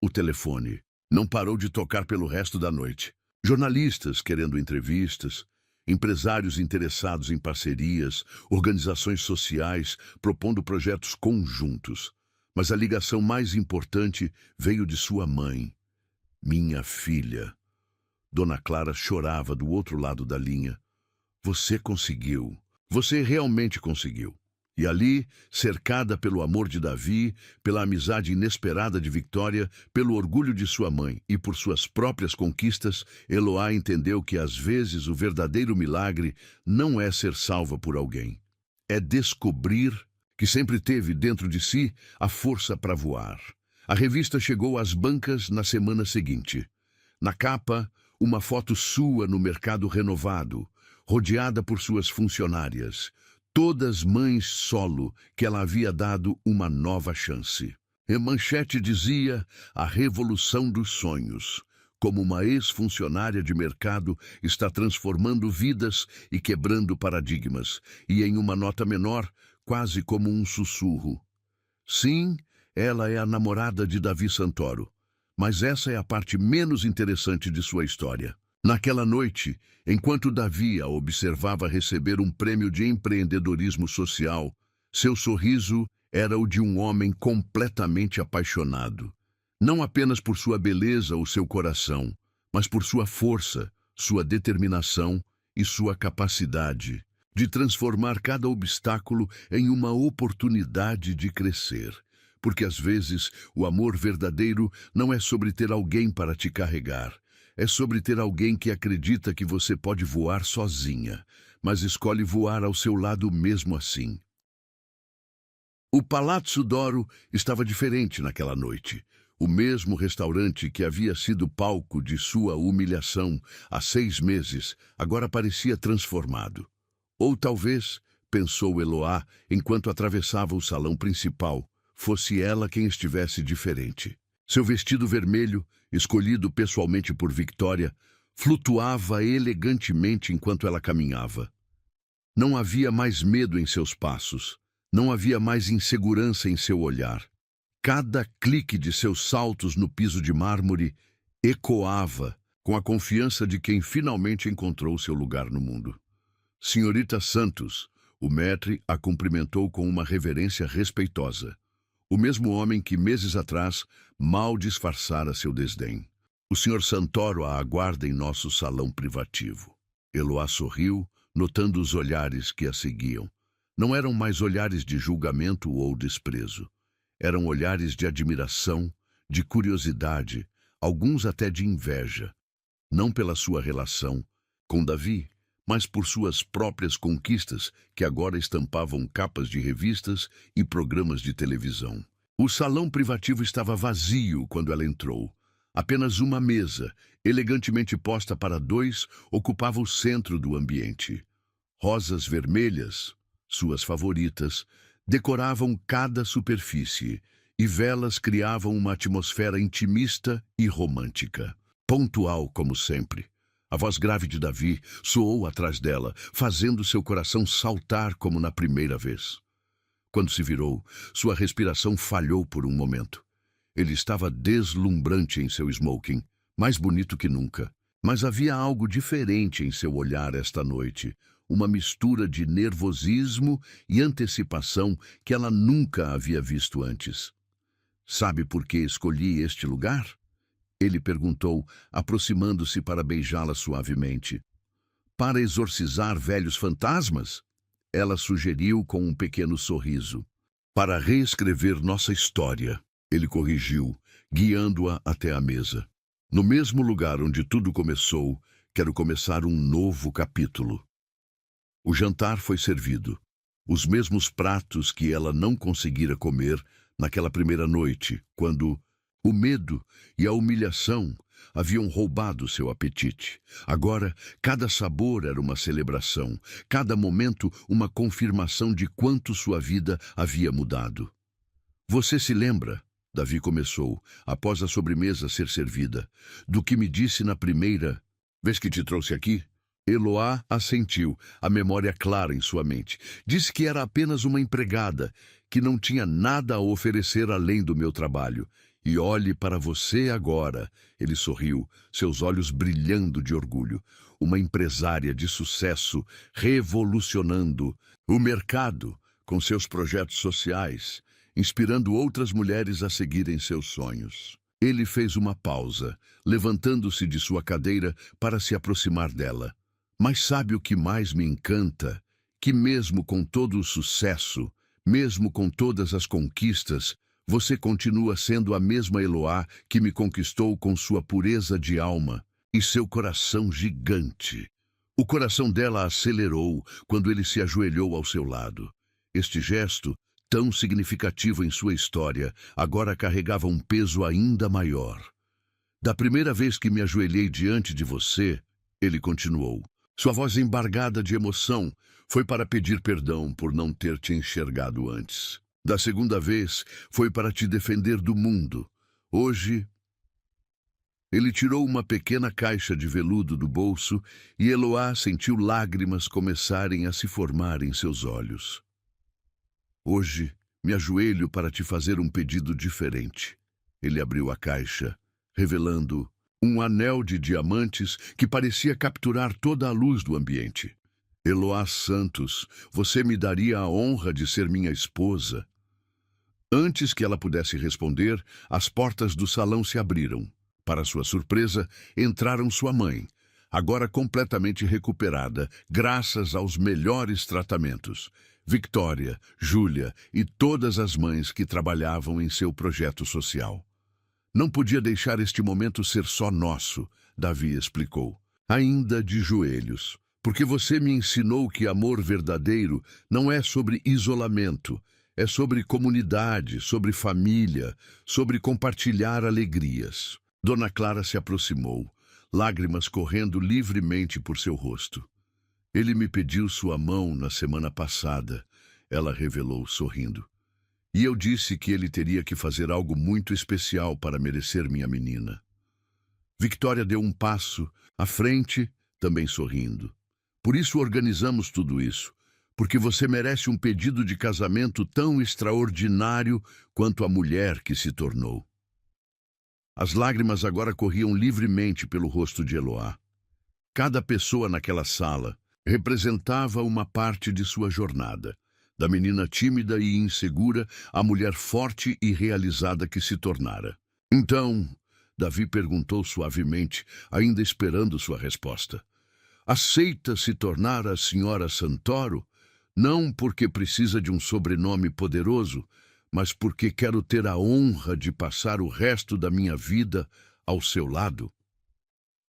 S1: O telefone não parou de tocar pelo resto da noite. Jornalistas querendo entrevistas, empresários interessados em parcerias, organizações sociais propondo projetos conjuntos. Mas a ligação mais importante veio de sua mãe. Minha filha. Dona Clara chorava do outro lado da linha. Você conseguiu. Você realmente conseguiu. E ali, cercada pelo amor de Davi, pela amizade inesperada de Victória, pelo orgulho de sua mãe e por suas próprias conquistas, Eloá entendeu que às vezes o verdadeiro milagre não é ser salva por alguém. É descobrir que sempre teve dentro de si a força para voar. A revista chegou às bancas na semana seguinte. Na capa, uma foto sua no mercado renovado, rodeada por suas funcionárias. Todas mães solo que ela havia dado uma nova chance. E manchete dizia a revolução dos sonhos. Como uma ex-funcionária de mercado está transformando vidas e quebrando paradigmas. E em uma nota menor, quase como um sussurro. Sim, ela é a namorada de Davi Santoro. Mas essa é a parte menos interessante de sua história. Naquela noite, enquanto Davi a observava receber um prêmio de empreendedorismo social, seu sorriso era o de um homem completamente apaixonado. Não apenas por sua beleza ou seu coração, mas por sua força, sua determinação e sua capacidade de transformar cada obstáculo em uma oportunidade de crescer. Porque às vezes o amor verdadeiro não é sobre ter alguém para te carregar. É sobre ter alguém que acredita que você pode voar sozinha, mas escolhe voar ao seu lado mesmo assim. O Palazzo d'Oro estava diferente naquela noite. O mesmo restaurante que havia sido palco de sua humilhação há 6 meses, agora parecia transformado. Ou talvez, pensou Eloá enquanto atravessava o salão principal, fosse ela quem estivesse diferente. Seu vestido vermelho, escolhido pessoalmente por Victória, flutuava elegantemente enquanto ela caminhava. Não havia mais medo em seus passos, Não havia mais insegurança em seu olhar. Cada clique de seus saltos no piso de mármore ecoava com a confiança de quem finalmente encontrou seu lugar no mundo. Senhorita Santos, o maître a cumprimentou com uma reverência respeitosa. O mesmo homem que meses atrás mal disfarçara seu desdém. O Sr. Santoro a aguarda em nosso salão privativo. Eloá sorriu, notando os olhares que a seguiam. Não eram mais olhares de julgamento ou desprezo. Eram olhares de admiração, de curiosidade, alguns até de inveja. Não pela sua relação com Davi, mas por suas próprias conquistas que agora estampavam capas de revistas e programas de televisão. O salão privativo estava vazio quando ela entrou. Apenas uma mesa, elegantemente posta para dois, ocupava o centro do ambiente. Rosas vermelhas, suas favoritas, decoravam cada superfície, e velas criavam uma atmosfera intimista e romântica. Pontual, como sempre. A voz grave de Davi soou atrás dela, fazendo seu coração saltar como na primeira vez. Quando se virou, sua respiração falhou por um momento. Ele estava deslumbrante em seu smoking, mais bonito que nunca. Mas havia algo diferente em seu olhar esta noite, uma mistura de nervosismo e antecipação que ela nunca havia visto antes. Sabe por que escolhi este lugar? Ele perguntou, aproximando-se para beijá-la suavemente. Para exorcizar velhos fantasmas? Ela sugeriu com um pequeno sorriso. Para reescrever nossa história, ele corrigiu, guiando-a até a mesa. No mesmo lugar onde tudo começou, quero começar um novo capítulo. O jantar foi servido. Os mesmos pratos que ela não conseguira comer naquela primeira noite, quando o medo e a humilhação haviam roubado seu apetite. Agora, cada sabor era uma celebração, cada momento uma confirmação de quanto sua vida havia mudado. Você se lembra? Davi começou, após a sobremesa ser servida, do que me disse na primeira vez que te trouxe aqui? Eloá assentiu, a memória clara em sua mente. Disse que era apenas uma empregada, que não tinha nada a oferecer além do meu trabalho. E olhe para você agora, ele sorriu, seus olhos brilhando de orgulho. Uma empresária de sucesso, revolucionando o mercado com seus projetos sociais, inspirando outras mulheres a seguirem seus sonhos. Ele fez uma pausa, levantando-se de sua cadeira para se aproximar dela. Mas sabe o que mais me encanta? Que mesmo com todo o sucesso, mesmo com todas as conquistas, você continua sendo a mesma Eloá que me conquistou com sua pureza de alma e seu coração gigante. O coração dela acelerou quando ele se ajoelhou ao seu lado. Este gesto, tão significativo em sua história, agora carregava um peso ainda maior. Da primeira vez que me ajoelhei diante de você, ele continuou, sua voz embargada de emoção, foi para pedir perdão por não ter te enxergado antes. Da segunda vez, foi para te defender do mundo. Hoje, ele tirou uma pequena caixa de veludo do bolso e Eloá sentiu lágrimas começarem a se formar em seus olhos. Hoje, me ajoelho para te fazer um pedido diferente. Ele abriu a caixa, revelando um anel de diamantes que parecia capturar toda a luz do ambiente. Eloá Santos, você me daria a honra de ser minha esposa? Antes que ela pudesse responder, as portas do salão se abriram. Para sua surpresa, entraram sua mãe, agora completamente recuperada, graças aos melhores tratamentos. Victoria, Júlia e todas as mães que trabalhavam em seu projeto social. Não podia deixar este momento ser só nosso, Davi explicou, ainda de joelhos, porque você me ensinou que amor verdadeiro não é sobre isolamento, é sobre comunidade, sobre família, sobre compartilhar alegrias. Dona Clara se aproximou, lágrimas correndo livremente por seu rosto. Ele me pediu sua mão na semana passada, ela revelou sorrindo. E eu disse que ele teria que fazer algo muito especial para merecer minha menina. Victoria deu um passo à frente, também sorrindo. Por isso organizamos tudo isso, porque você merece um pedido de casamento tão extraordinário quanto a mulher que se tornou. As lágrimas agora corriam livremente pelo rosto de Eloá. Cada pessoa naquela sala representava uma parte de sua jornada, da menina tímida e insegura à mulher forte e realizada que se tornara. Então, Davi perguntou suavemente, ainda esperando sua resposta. Aceita se tornar a senhora Santoro? Não porque precisa de um sobrenome poderoso, mas porque quero ter a honra de passar o resto da minha vida ao seu lado.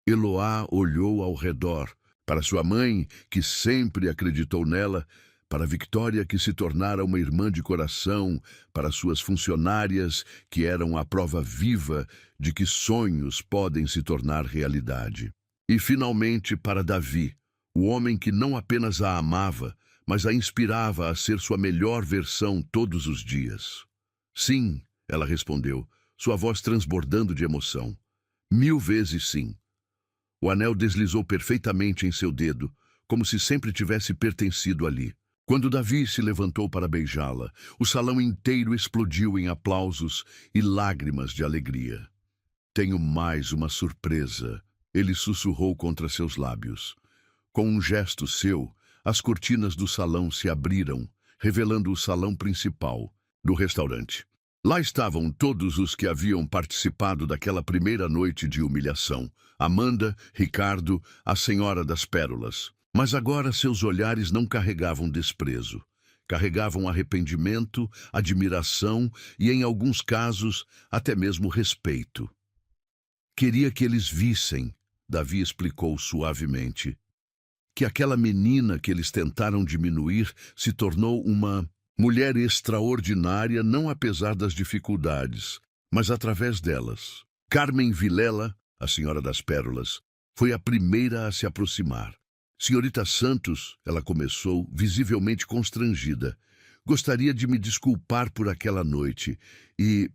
S1: Eloá olhou ao redor, para sua mãe, que sempre acreditou nela, para Victória, que se tornara uma irmã de coração, para suas funcionárias, que eram a prova viva de que sonhos podem se tornar realidade. E, finalmente, para Davi, o homem que não apenas a amava, mas a inspirava a ser sua melhor versão todos os dias. Sim, ela respondeu, sua voz transbordando de emoção. 1000 vezes sim. O anel deslizou perfeitamente em seu dedo, como se sempre tivesse pertencido ali. Quando Davi se levantou para beijá-la, o salão inteiro explodiu em aplausos e lágrimas de alegria. Tenho mais uma surpresa, ele sussurrou contra seus lábios. Com um gesto seu, as cortinas do salão se abriram, revelando o salão principal do restaurante. Lá estavam todos os que haviam participado daquela primeira noite de humilhação. Amanda, Ricardo, a Senhora das Pérolas. Mas agora seus olhares não carregavam desprezo. Carregavam arrependimento, admiração e, em alguns casos, até mesmo respeito. Queria que eles vissem, Davi explicou suavemente, que aquela menina que eles tentaram diminuir se tornou uma mulher extraordinária, não apesar das dificuldades, mas através delas. Carmen Vilela, a Senhora das Pérolas, foi a primeira a se aproximar. Senhorita Santos, ela começou, visivelmente constrangida. Gostaria de me desculpar por aquela noite e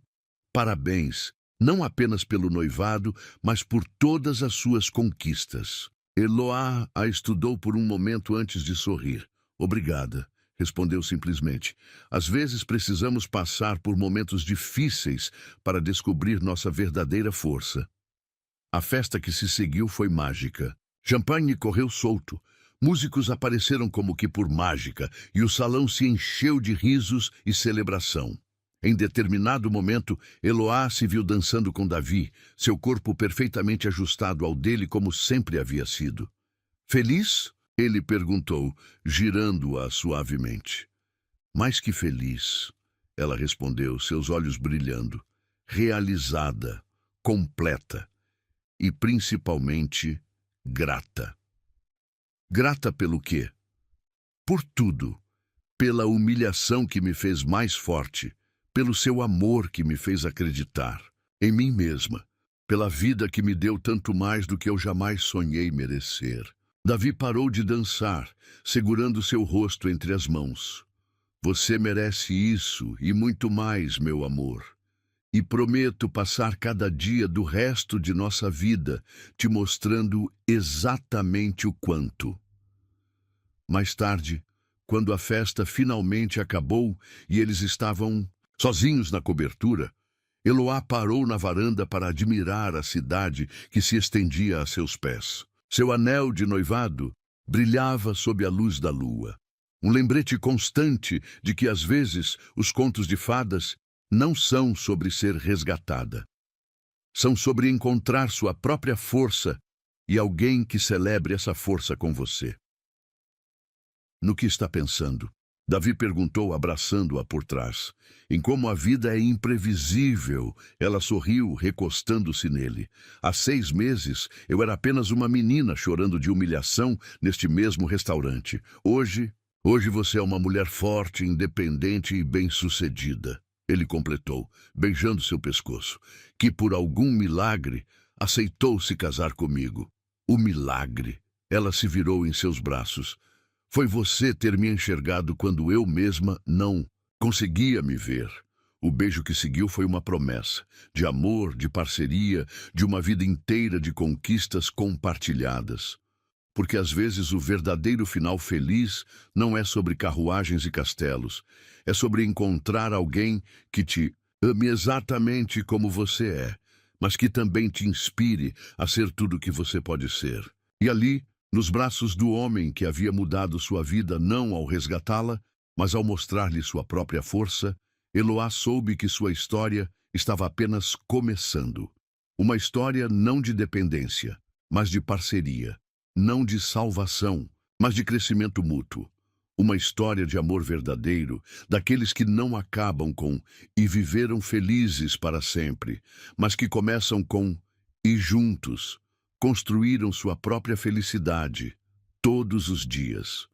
S1: parabéns, não apenas pelo noivado, mas por todas as suas conquistas. Eloá a estudou por um momento antes de sorrir. Obrigada, respondeu simplesmente. Às vezes precisamos passar por momentos difíceis para descobrir nossa verdadeira força. A festa que se seguiu foi mágica. Champanhe correu solto. Músicos apareceram como que por mágica e o salão se encheu de risos e celebração. Em determinado momento, Eloá se viu dançando com Davi, seu corpo perfeitamente ajustado ao dele como sempre havia sido. Feliz? Ele perguntou, girando-a suavemente. Mais que feliz, ela respondeu, seus olhos brilhando. Realizada, completa e principalmente grata. Grata pelo quê? Por tudo. Pela humilhação que me fez mais forte, pelo seu amor que me fez acreditar em mim mesma, pela vida que me deu tanto mais do que eu jamais sonhei merecer. Davi parou de dançar, segurando seu rosto entre as mãos. Você merece isso e muito mais, meu amor. E prometo passar cada dia do resto de nossa vida te mostrando exatamente o quanto. Mais tarde, quando a festa finalmente acabou e eles estavam sozinhos na cobertura, Eloá parou na varanda para admirar a cidade que se estendia a seus pés. Seu anel de noivado brilhava sob a luz da lua. Um lembrete constante de que, às vezes, os contos de fadas não são sobre ser resgatada. São sobre encontrar sua própria força e alguém que celebre essa força com você. No que está pensando? Davi perguntou, abraçando-a por trás. Em como a vida é imprevisível, ela sorriu, recostando-se nele. Há 6 meses, eu era apenas uma menina chorando de humilhação neste mesmo restaurante. Hoje você é uma mulher forte, independente e bem-sucedida. Ele completou, beijando seu pescoço, que por algum milagre aceitou se casar comigo. O milagre. Ela se virou em seus braços. Foi você ter me enxergado quando eu mesma não conseguia me ver. O beijo que seguiu foi uma promessa, de amor, de parceria, de uma vida inteira de conquistas compartilhadas. porque às vezes o verdadeiro final feliz não é sobre carruagens e castelos, é sobre encontrar alguém que te ame exatamente como você é, mas que também te inspire a ser tudo o que você pode ser. E ali, nos braços do homem que havia mudado sua vida não ao resgatá-la, mas ao mostrar-lhe sua própria força, Eloá soube que sua história estava apenas começando. Uma história não de dependência, mas de parceria. Não de salvação, mas de crescimento mútuo. Uma história de amor verdadeiro, daqueles que não acabam com "e viveram felizes para sempre", mas que começam com "e juntos" construíram sua própria felicidade todos os dias.